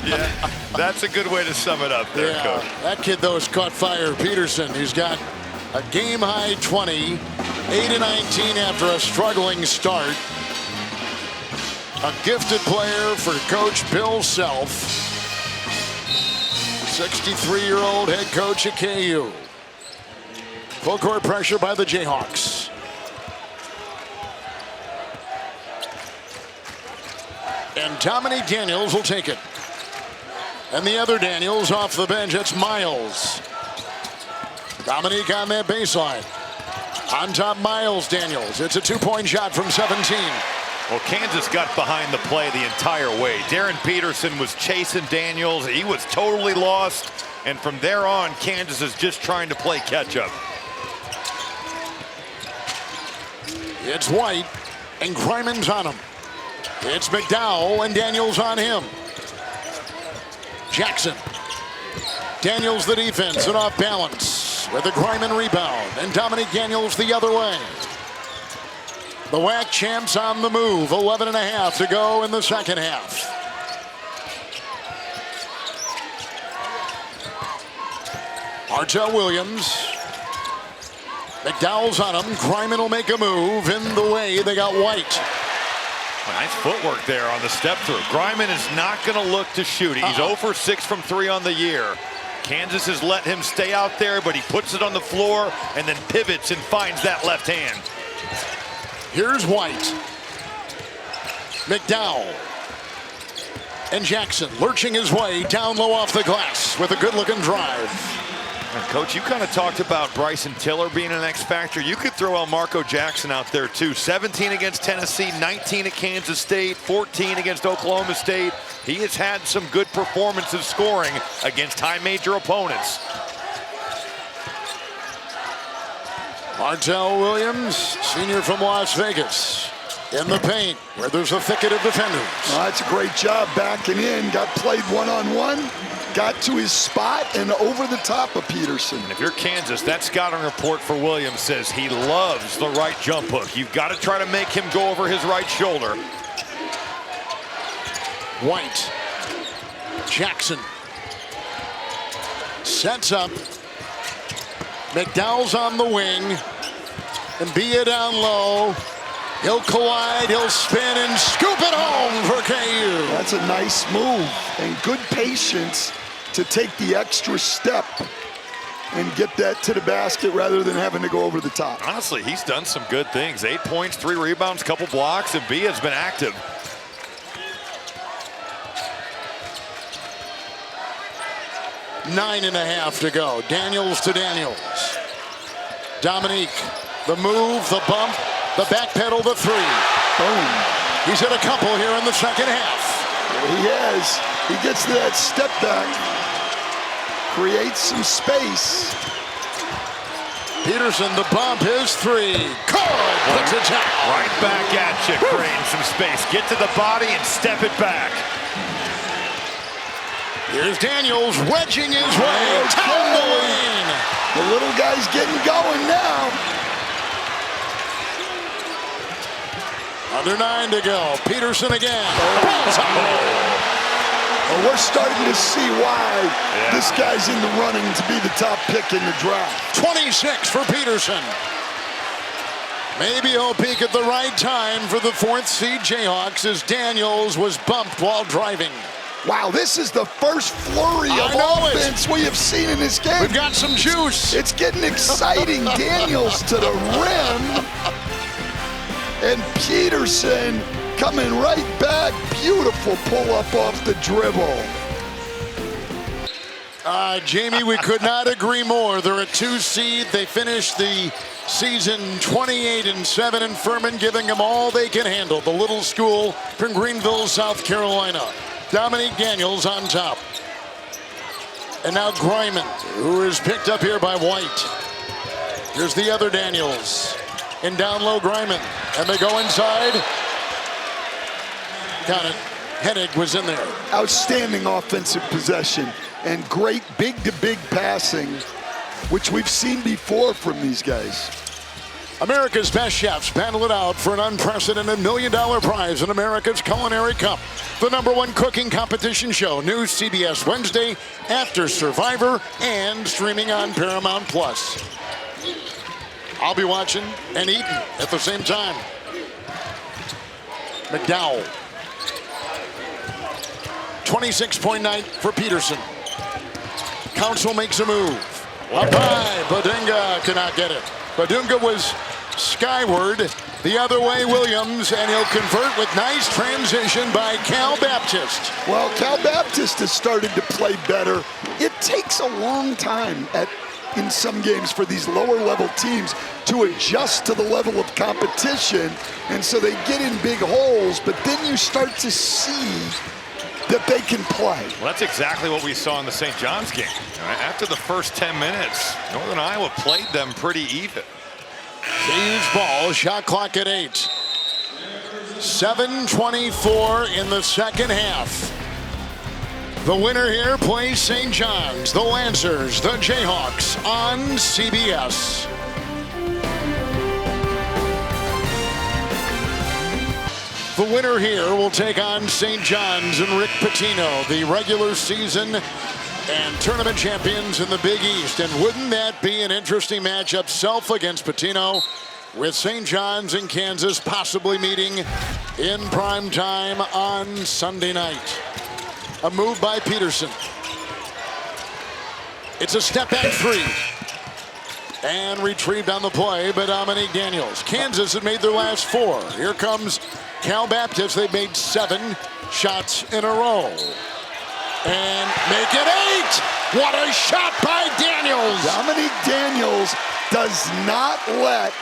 Yeah, that's a good way to sum it up there, Coach. That kid, though, has caught fire. Peterson, he's got a game-high 20, 8-19 after a struggling start. A gifted player for Coach Bill Self. 63-year-old head coach at KU. Full court pressure by the Jayhawks. And Dominique Daniels will take it. And the other Daniels off the bench, it's Miles. Dominique on that baseline. On top, Miles Daniels. It's a two-point shot from 17. Well, Kansas got behind the play the entire way. Darryn Peterson was chasing Daniels. He was totally lost. And from there on, Kansas is just trying to play catch-up. It's White, and Griman's on him. It's McDowell, and Daniels on him. Jackson. Daniels the defense, and off balance with a Griman rebound. And Dominique Daniels the other way. The WAC champs on the move. 11.5 to go in the second half. Artell Williams. McDowell's on him. Griman will make a move. In the way, they got White. Nice footwork there on the step through. Griman is not going to look to shoot. He's 0 for 6 from 3 on the year. Kansas has let him stay out there, but he puts it on the floor and then pivots and finds that left hand. Here's White. McDowell. And Jackson lurching his way down low off the glass with a good-looking drive. And Coach, you kind of talked about Bryson Tiller being an X factor. You could throw Marco Jackson out there too. 17 against Tennessee, 19 at Kansas State, 14 against Oklahoma State. He has had some good performances scoring against high major opponents. Artell Williams, senior from Las Vegas, in the paint where there's a thicket of defenders. Well, that's a great job backing in. Got played one-on-one, got to his spot, and over the top of Peterson. And if you're Kansas, that scouting report for Williams says he loves the right jump hook. You've got to try to make him go over his right shoulder. White. Jackson. Sets up. McDowell's on the wing. And Bia down low. He'll collide, he'll spin, and scoop it home for KU. That's a nice move and good patience to take the extra step and get that to the basket rather than having to go over the top. Honestly, he's done some good things. 8 points, 3 rebounds, couple blocks, and Bia's been active. Nine and a half to go. Daniels to Daniels. Dominique, the move, the bump, the back pedal, the three. Boom. He's hit a couple here in the second half. He has. He gets to that step back, creates some space. Peterson, the bump, his three. Good. Puts it down. Right back at you, creating some space. Get to the body and step it back. Here's Daniels wedging his way down the lane. The little guy's getting going now. Under 9 to go. Peterson again. Well, we're starting to see why this guy's in the running to be the top pick in the draft. 26 for Peterson. Maybe he'll peak at the right time for the 4th seed Jayhawks as Daniels was bumped while driving. Wow, this is the first flurry of offense we have seen in this game. We've got some juice. It's getting exciting. Daniels to the rim. And Peterson coming right back. Beautiful pull-up off the dribble. Jamie, we could not agree more. They're a 2 seed. They finished the Season 28-7 in Furman, giving them all they can handle. The little school from Greenville, South Carolina. Dominique Daniels on top. And now Griman, who is picked up here by White. Here's the other Daniels. And down low Griman. And they go inside. Got it. Hennig was in there. Outstanding offensive possession and great big-to-big passing, which we've seen before from these guys. America's best chefs battle it out for an unprecedented $1 million prize in America's Culinary Cup. The #1 cooking competition show, new CBS Wednesday after Survivor and streaming on Paramount Plus. I'll be watching and eating at the same time. McDowell. 26-point night for Peterson. Council makes a move. Up high, Badunga cannot get it. Badunga was skyward, the other way Williams, and he'll convert with nice transition by Cal Baptist. Well, Cal Baptist has started to play better. It takes a long time in some games for these lower level teams to adjust to the level of competition, and so they get in big holes, but then you start to see that they can play. Well, that's exactly what we saw in the St. John's game. After the first 10 minutes, Northern Iowa played them pretty even. Huge ball, shot clock at 8. 7:24 in the second half. The winner here plays St. John's, the Lancers, the Jayhawks on CBS. The winner here will take on St. John's and Rick Pitino, the regular season and tournament champions in the Big East. And wouldn't that be an interesting matchup, Self against Pitino, with St. John's and Kansas possibly meeting in prime time on Sunday night. A move by Peterson. It's a step back three. And retrieved on the play by Dominique Daniels. Kansas had made their last 4. Here comes Cal Baptist. They've made 7 shots in a row. And make it 8. What a shot by Daniels. Dominique Daniels does not let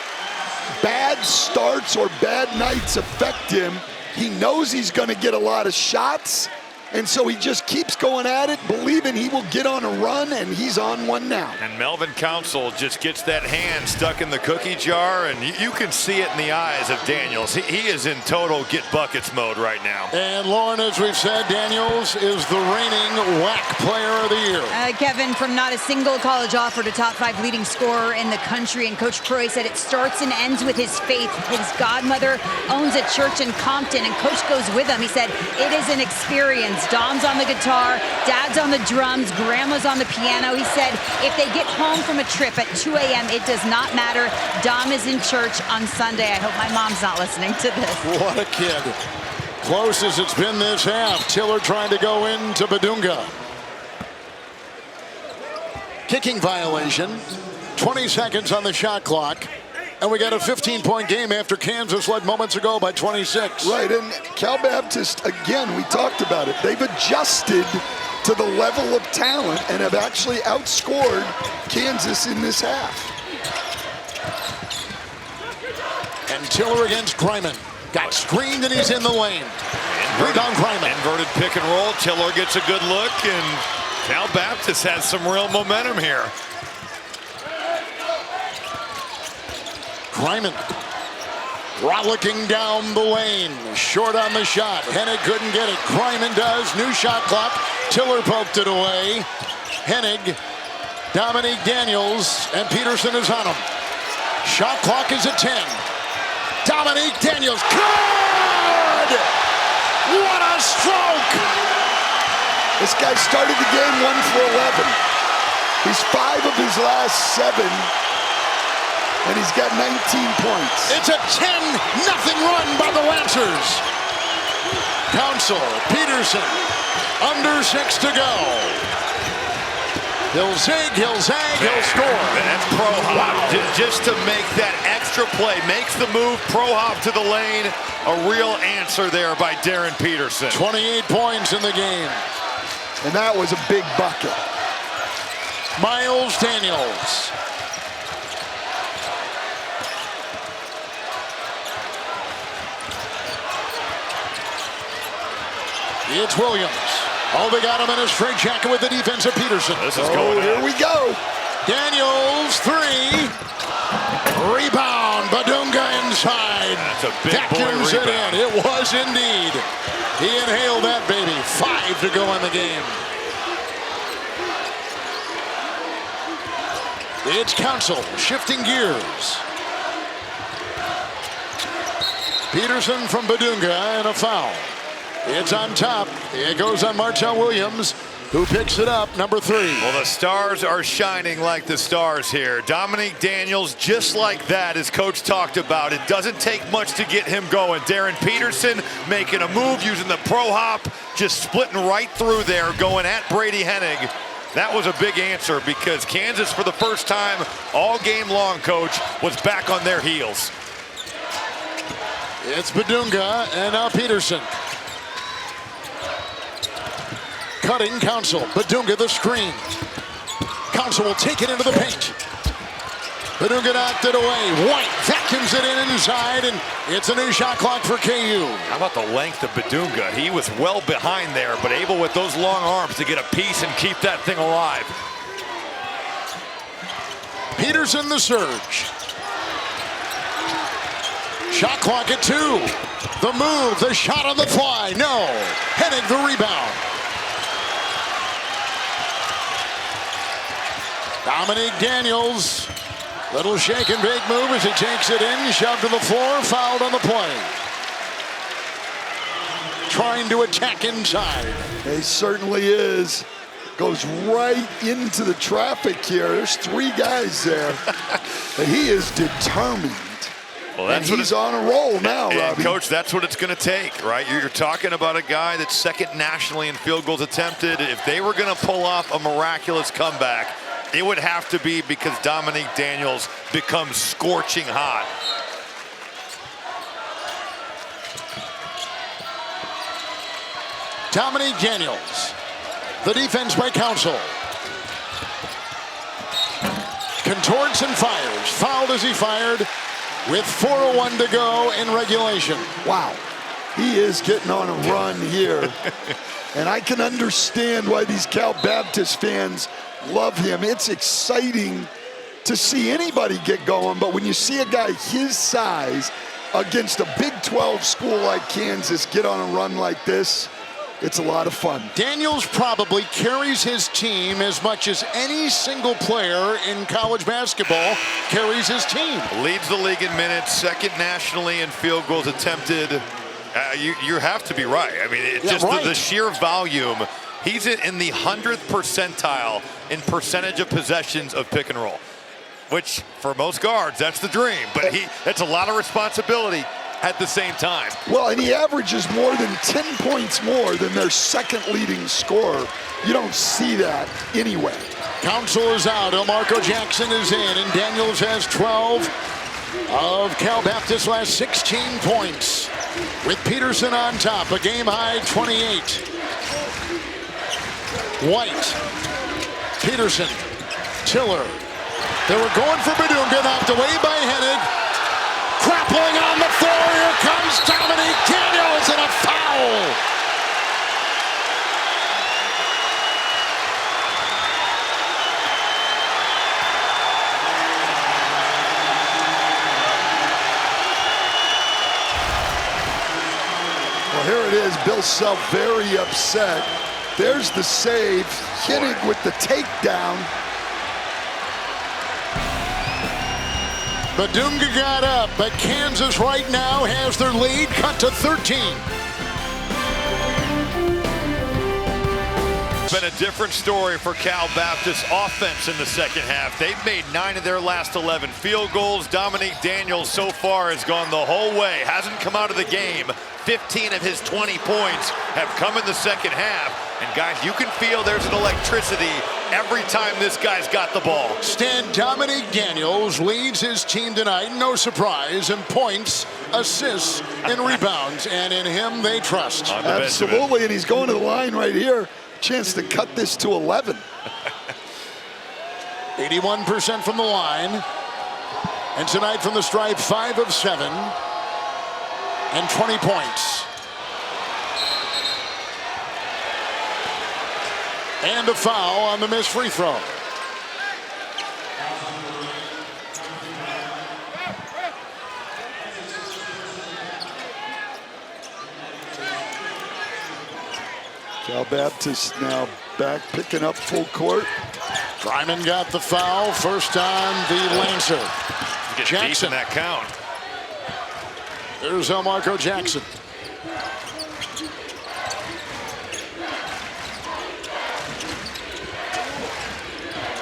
bad starts or bad nights affect him. He knows he's going to get a lot of shots, and so he just keeps going at it, believing he will get on a run, and he's on one now. And Melvin Council just gets that hand stuck in the cookie jar, and you can see it in the eyes of Daniels. He is in total get buckets mode right now. And Lauren, as we've said, Daniels is the reigning WAC player of the year. Kevin, from not a single college offer to top 5 leading scorer in the country, and Coach Croy said it starts and ends with his faith. His godmother owns a church in Compton, and Coach goes with him. He said it is an experience. Dom's on the guitar, Dad's on the drums, Grandma's on the piano. He said if they get home from a trip at 2 a.m., it does not matter. Dom is in church on Sunday. I hope my mom's not listening to this. What a kid. Close as it's been this half. Tiller trying to go into Badunga. Kicking violation. 20 seconds on the shot clock. And we got a 15-point game after Kansas led moments ago by 26. Right, and Cal Baptist, again, we talked about it. They've adjusted to the level of talent and have actually outscored Kansas in this half. And Tiller against Griman. Got screened and he's in the lane. Rebound Griman. Inverted pick and roll. Tiller gets a good look, and Cal Baptist has some real momentum here. Griman rollicking down the lane. Short on the shot. Hennig couldn't get it. Griman does. New shot clock. Tiller poked it away. Hennig, Dominique Daniels, and Peterson is on him. Shot clock is at 10. Dominique Daniels. Good! What a stroke! This guy started the game 1 for 11. He's 5 of his last 7. And he's got 19 points. It's a 10-0 run by the Lancers. Council, Peterson, under 6 to go. He'll zig, he'll zag, he'll score. That's pro hop. Just to make that extra play. Makes the move, pro hop to the lane. A real answer there by Darryn Peterson. 28 points in the game. And that was a big bucket. Miles Daniels. It's Williams. Oh, they got him in a straight jacket with the defense of Peterson. This is going here we go. Daniels, 3. Rebound, Badunga inside. That's a big Vacuums boy it rebound. in. It was indeed. He inhaled that baby. 5 to go in the game. It's Council shifting gears. Peterson from Badunga and a foul. It's on top. It goes on Martell Williams, who picks it up, number 3. Well, the stars are shining like the stars here. Dominique Daniels, just like that, as Coach talked about. It doesn't take much to get him going. Darryn Peterson making a move, using the pro hop, just splitting right through there, going at Brady Hennig. That was a big answer because Kansas, for the first time all game long, Coach, was back on their heels. It's Badunga and now Peterson. Cutting Council. Badunga the screen. Council will take it into the paint. Badunga knocked it away. White vacuums it in inside, and it's a new shot clock for KU. How about the length of Badunga? He was well behind there, but able with those long arms to get a piece and keep that thing alive. Peterson the surge. Shot clock at 2. The move, the shot on the fly. No. Hennig the rebound. Dominique Daniels. Little shake and bake move as he takes it in. Shoved to the floor. Fouled on the play. Trying to attack inside. He certainly is. Goes right into the traffic here. There's 3 guys there. He is determined. Well, that's and he's on a roll now, and Robbie. Coach, that's what it's going to take, right? You're talking about a guy that's 2nd nationally in field goals attempted. If they were going to pull off a miraculous comeback, it would have to be because Dominique Daniels becomes scorching hot. Dominique Daniels. The defense by Council. Contorts and fires. Fouled as he fired with 4:01 to go in regulation. Wow. He is getting on a run here. And I can understand why these Cal Baptist fans love him. It's exciting to see anybody get going, but when you see a guy his size against a Big 12 school like Kansas get on a run like this, it's a lot of fun. Daniels probably carries his team as much as any single player in college basketball carries his team. Leads the league in minutes, 2nd nationally in field goals attempted. You have to be right. I mean, it's just right. the sheer volume. He's in the 100th percentile in percentage of possessions of pick and roll, which for most guards, that's the dream. But that's a lot of responsibility at the same time. Well, and he averages more than 10 points more than their 2nd leading scorer. You don't see that anywhere. Council is out. Elmarco Jackson is in, and Daniels has 12 of Cal Baptist's last 16 points. With Peterson on top, a game-high 28. White, Peterson, Tiller. They were going for Badunga, knocked away by Hennig. Grappling on the floor, here comes Dominique Daniels, and a foul. Well, here it is. Bill Self very upset. There's the save. Hennig with the takedown. Badunga got up, but Kansas right now has their lead cut to 13. It's been a different story for Cal Baptist offense in the 2nd half. They've made 9 of their last 11 field goals. Dominique Daniels so far has gone the whole way, hasn't come out of the game. 15 of his 20 points have come in the 2nd half. And guys, you can feel there's an electricity every time this guy's got the ball. Stan Dominique Daniels leads his team tonight, no surprise, in points, assists, and rebounds. And in him, they trust. Absolutely, and he's going to the line right here. Chance to cut this to 11. 81% from the line. And tonight from the stripe, 5 of 7. And 20 points. And a foul on the missed free throw. Cal Baptist now back, picking up full court. Dryman got the foul, first on the Lancer. Get Jackson. deep in that count. There's Elmarco Jackson.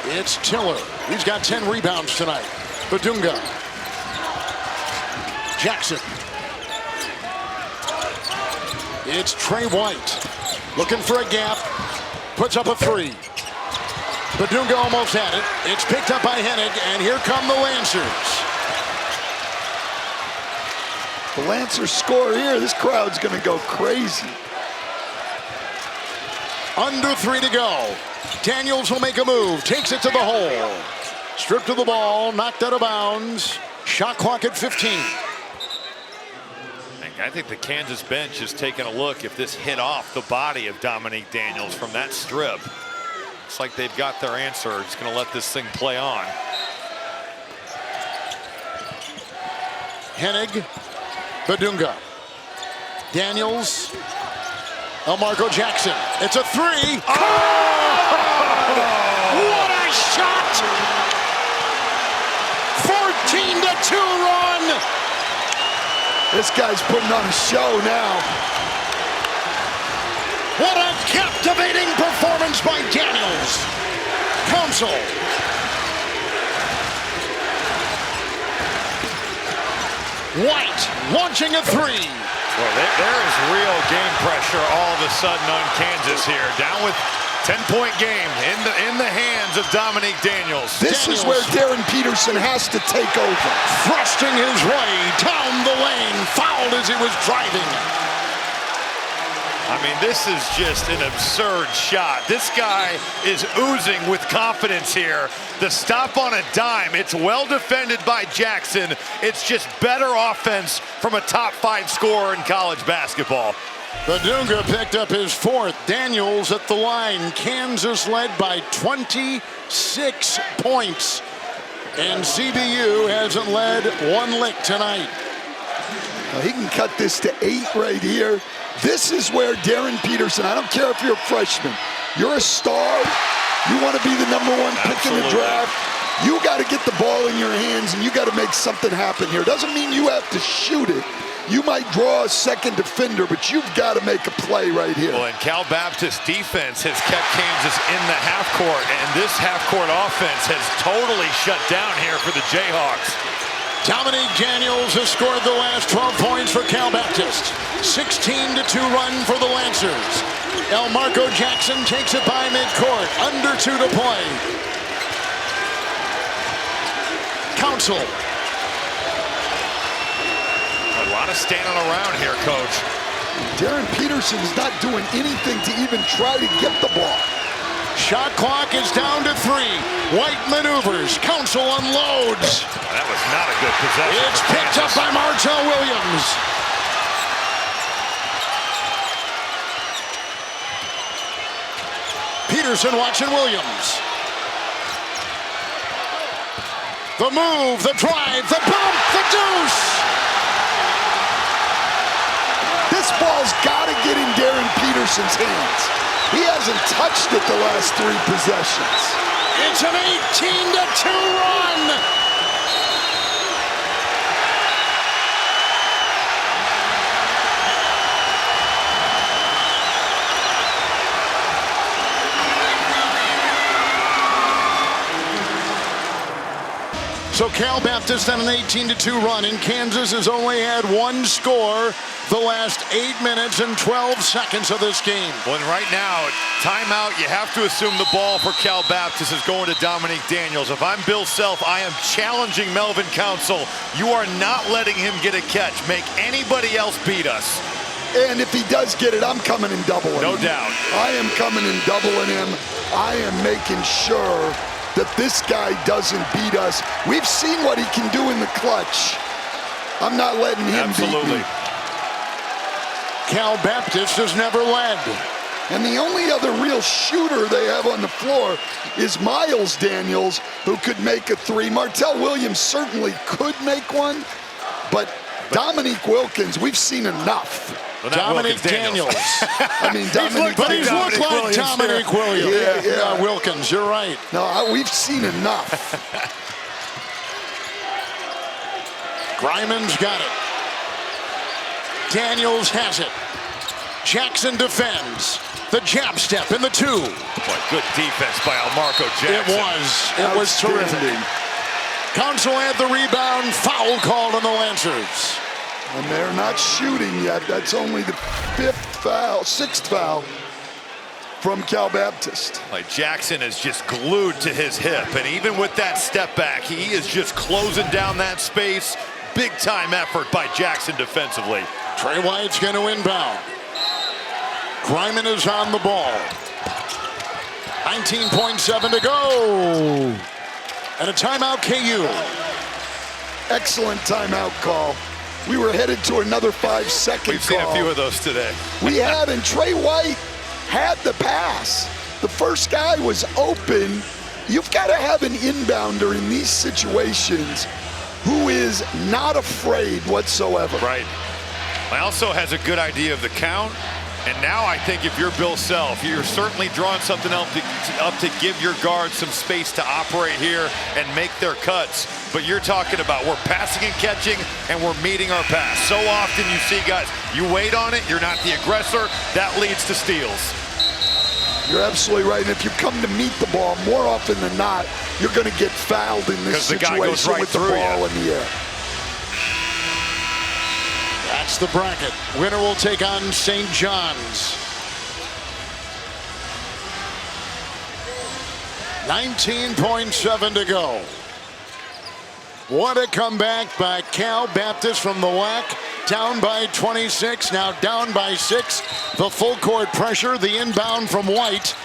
It's Tiller. He's got 10 rebounds tonight. Badunga. Jackson. It's Trey White. Looking for a gap. Puts up a three. Badunga almost had it. It's picked up by Hennig, and here come the Lancers. The Lancers score here. This crowd's going to go crazy. Under 3 to go. Daniels will make a move. Takes it to the hole. Stripped of the ball. Knocked out of bounds. Shot clock at 15. I think the Kansas bench is taking a look if this hit off the body of Dominique Daniels from that strip. Looks like they've got their answer. Just going to let this thing play on. Hennig. Badunga. Daniels. Elmarco Jackson. It's a three. Oh! What a shot! 14-2 run. This guy's putting on a show now. What a captivating performance by Daniels. Council. White launching a three. Well, there is real game pressure all of a sudden on Kansas here. Down with 10-point game in the hands of Dominique Daniels. This is where Darryn Peterson has to take over. Thrusting his way down the lane, fouled as he was driving. I mean, this is just an absurd shot. This guy is oozing with confidence here. The stop on a dime. It's well defended by Jackson. It's just better offense from a top-5 scorer in college basketball. Badunga picked up his fourth. Daniels at the line. Kansas led by 26 points. And CBU hasn't led one lick tonight. Now he can cut this to 8 right here. This is where Darryn Peterson, I don't care if you're a freshman, you're a star, you want to be the #1 pick in the draft, you got to get the ball in your hands and you got to make something happen here. Doesn't mean you have to shoot it. You might draw a second defender, but you've got to make a play right here. Well, and Cal Baptist defense has kept Kansas in the half court, and this half court offense has totally shut down here for the Jayhawks. Dominique Daniels has scored the last 12 points for Cal Baptist. 16-2 run for the Lancers. Elmarco Jackson takes it by midcourt. Under 2 to play. Council. A lot of standing around here, Coach. Darryn Peterson is not doing anything to even try to get the ball. Shot clock is down to 3. White maneuvers. Council unloads. That was not a good possession. It's picked up by Martell Williams. Peterson watching Williams. The move, the drive, the bump, the deuce. This ball's got to get in Darryn Peterson's hands. He hasn't touched it the last 3 possessions. It's an 18-2 run. So Cal Baptist on an 18-2 run, and Kansas has only had 1 score the last 8 minutes and 12 seconds of this game. Well, and right now, timeout, you have to assume the ball for Cal Baptist is going to Dominique Daniels. If I'm Bill Self, I am challenging Melvin Council. You are not letting him get a catch. Make anybody else beat us. And if he does get it, I'm coming and doubling him. No doubt. I am coming and doubling him. I am making sure that this guy doesn't beat us. We've seen what he can do in the clutch. I'm not letting him beat me. Absolutely. Cal Baptist has never led. And the only other real shooter they have on the floor is Miles Daniels, who could make a three. Martell Williams certainly could make one, but Dominique Wilkins, we've seen enough. Well, Dominique Daniels. I mean, Dominique, But he's looked like Dominique Williams. Yeah. Wilkins, you're right. No, we've seen enough. Griman's got it. Daniels has it. Jackson defends. The jab step in the 2. Boy, good defense by Marco Jackson. It was terrific. Council had the rebound. Foul called on the Lancers. And they're not shooting yet. That's only the 6th foul from Cal Baptist. Like Jackson is just glued to his hip, and even with that step back, he is just closing down that space. Big time effort by Jackson defensively. Trey White's going to inbound. Griman is on the ball. 19.7 to go. And a timeout, KU. Excellent timeout call. We were headed to another 5-second We've seen a few of those today. We have, and Trey White had the pass. The first guy was open. You've got to have an inbounder in these situations who is not afraid whatsoever. Right. He also has a good idea of the count. And now I think if you're Bill Self, you're certainly drawing something up to give your guards some space to operate here and make their cuts. But you're talking about we're passing and catching, and we're meeting our pass. So often you see guys, you wait on it, you're not the aggressor, that leads to steals. You're absolutely right. And if you come to meet the ball, more often than not, you're going to get fouled in this situation with the ball in the air. That's the bracket. Winner will take on St. John's. 19.7 to go. What a comeback by Cal Baptist from the WAC. Down by 26, now down by 6. The full court pressure, the inbound from White.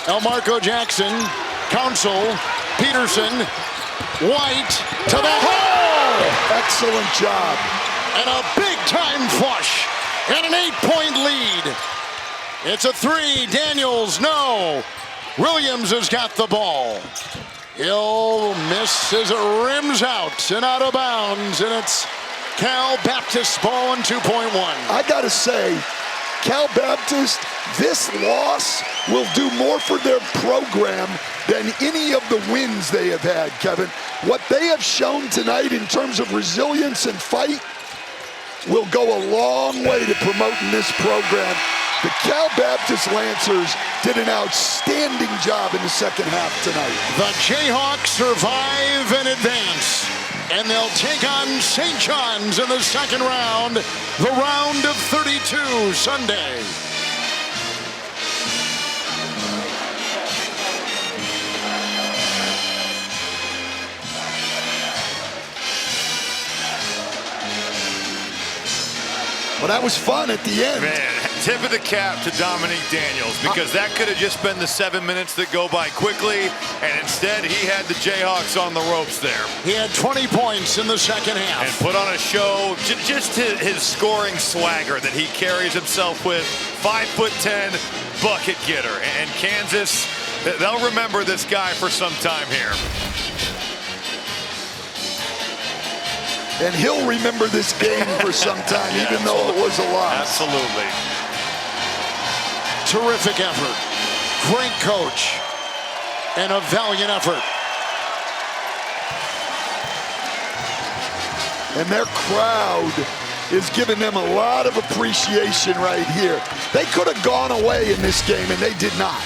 Elmarco Jackson, Council, Peterson, White to the hole! Excellent job. And a big-time flush, and an 8-point lead. It's a 3, Daniels, no. Williams has got the ball. He'll miss as it rims out and out of bounds, and it's Cal Baptist ball in 2.1. I gotta say, Cal Baptist, this loss will do more for their program than any of the wins they have had, Kevin. What they have shown tonight in terms of resilience and fight will go a long way to promoting this program. The Cal Baptist Lancers did an outstanding job in the second half tonight. The Jayhawks survive and advance, and they'll take on St. John's in the second round, the round of 32 Sunday. Well, that was fun at the end. Man, tip of the cap to Dominique Daniels, because that could have just been the 7 minutes that go by quickly, and instead he had the Jayhawks on the ropes there. He had 20 points in the second half. And put on a show, just his scoring swagger that he carries himself with. 5'10", bucket getter. And Kansas, they'll remember this guy for some time here. And he'll remember this game for some time, yeah, even though it was a loss. Absolutely. Terrific effort. Great coach. And a valiant effort. And their crowd is giving them a lot of appreciation right here. They could have gone away in this game, and they did not.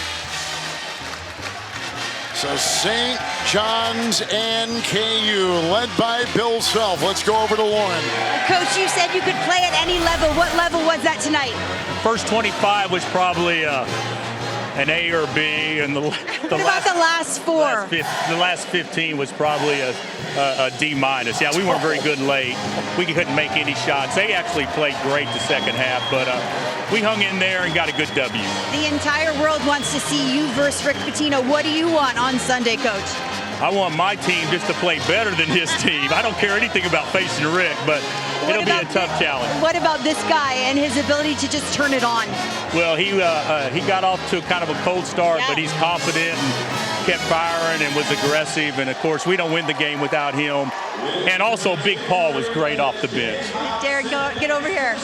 So St. John's and KU, led by Bill Self. Let's go over to Lauren. Coach, you said you could play at any level. What level was that tonight? First 25 was probably an A or B, and What about the last 4? The last 15 was probably a D minus. Yeah, we weren't very good late. We couldn't make any shots. They actually played great the second half, but we hung in there and got a good W. The entire world wants to see you versus Rick Pitino. What do you want on Sunday, Coach? I want my team just to play better than his team. I don't care anything about facing Rick, but it'll be a tough challenge. What about this guy and his ability to just turn it on? Well, he got off to kind of a cold start, but he's confident and kept firing and was aggressive. And, of course, we don't win the game without him. And also, Big Paul was great off the bench. Derek, get over here.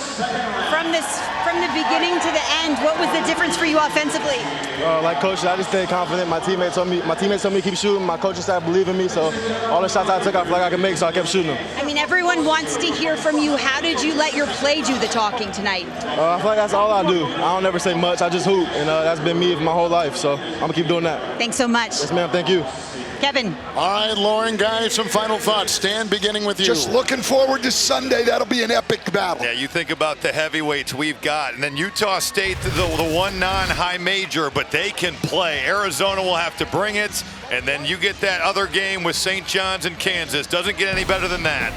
From the beginning to the end, what was the difference for you offensively? Like Coach, I just stayed confident. My teammates told me to keep shooting. My coaching staff believed in me, so all the shots I took, I feel like I could make, so I kept shooting them. I mean, everyone wants to hear from you. How did you let your play do the talking tonight? I feel like that's all I do. I don't ever say much. I just hoop, and that's been me my whole life, so I'm going to keep doing that. Thanks so much. Yes, ma'am. Thank you. Kevin. All right, Lauren, guys, some final thoughts. Stan, beginning with you. Just looking forward to Sunday. That'll be an epic battle. Yeah, you think about the heavyweights we've got, and then Utah State, the one non-high major, but they can play. Arizona will have to bring it, and then you get that other game with St. John's and Kansas. Doesn't get any better than that.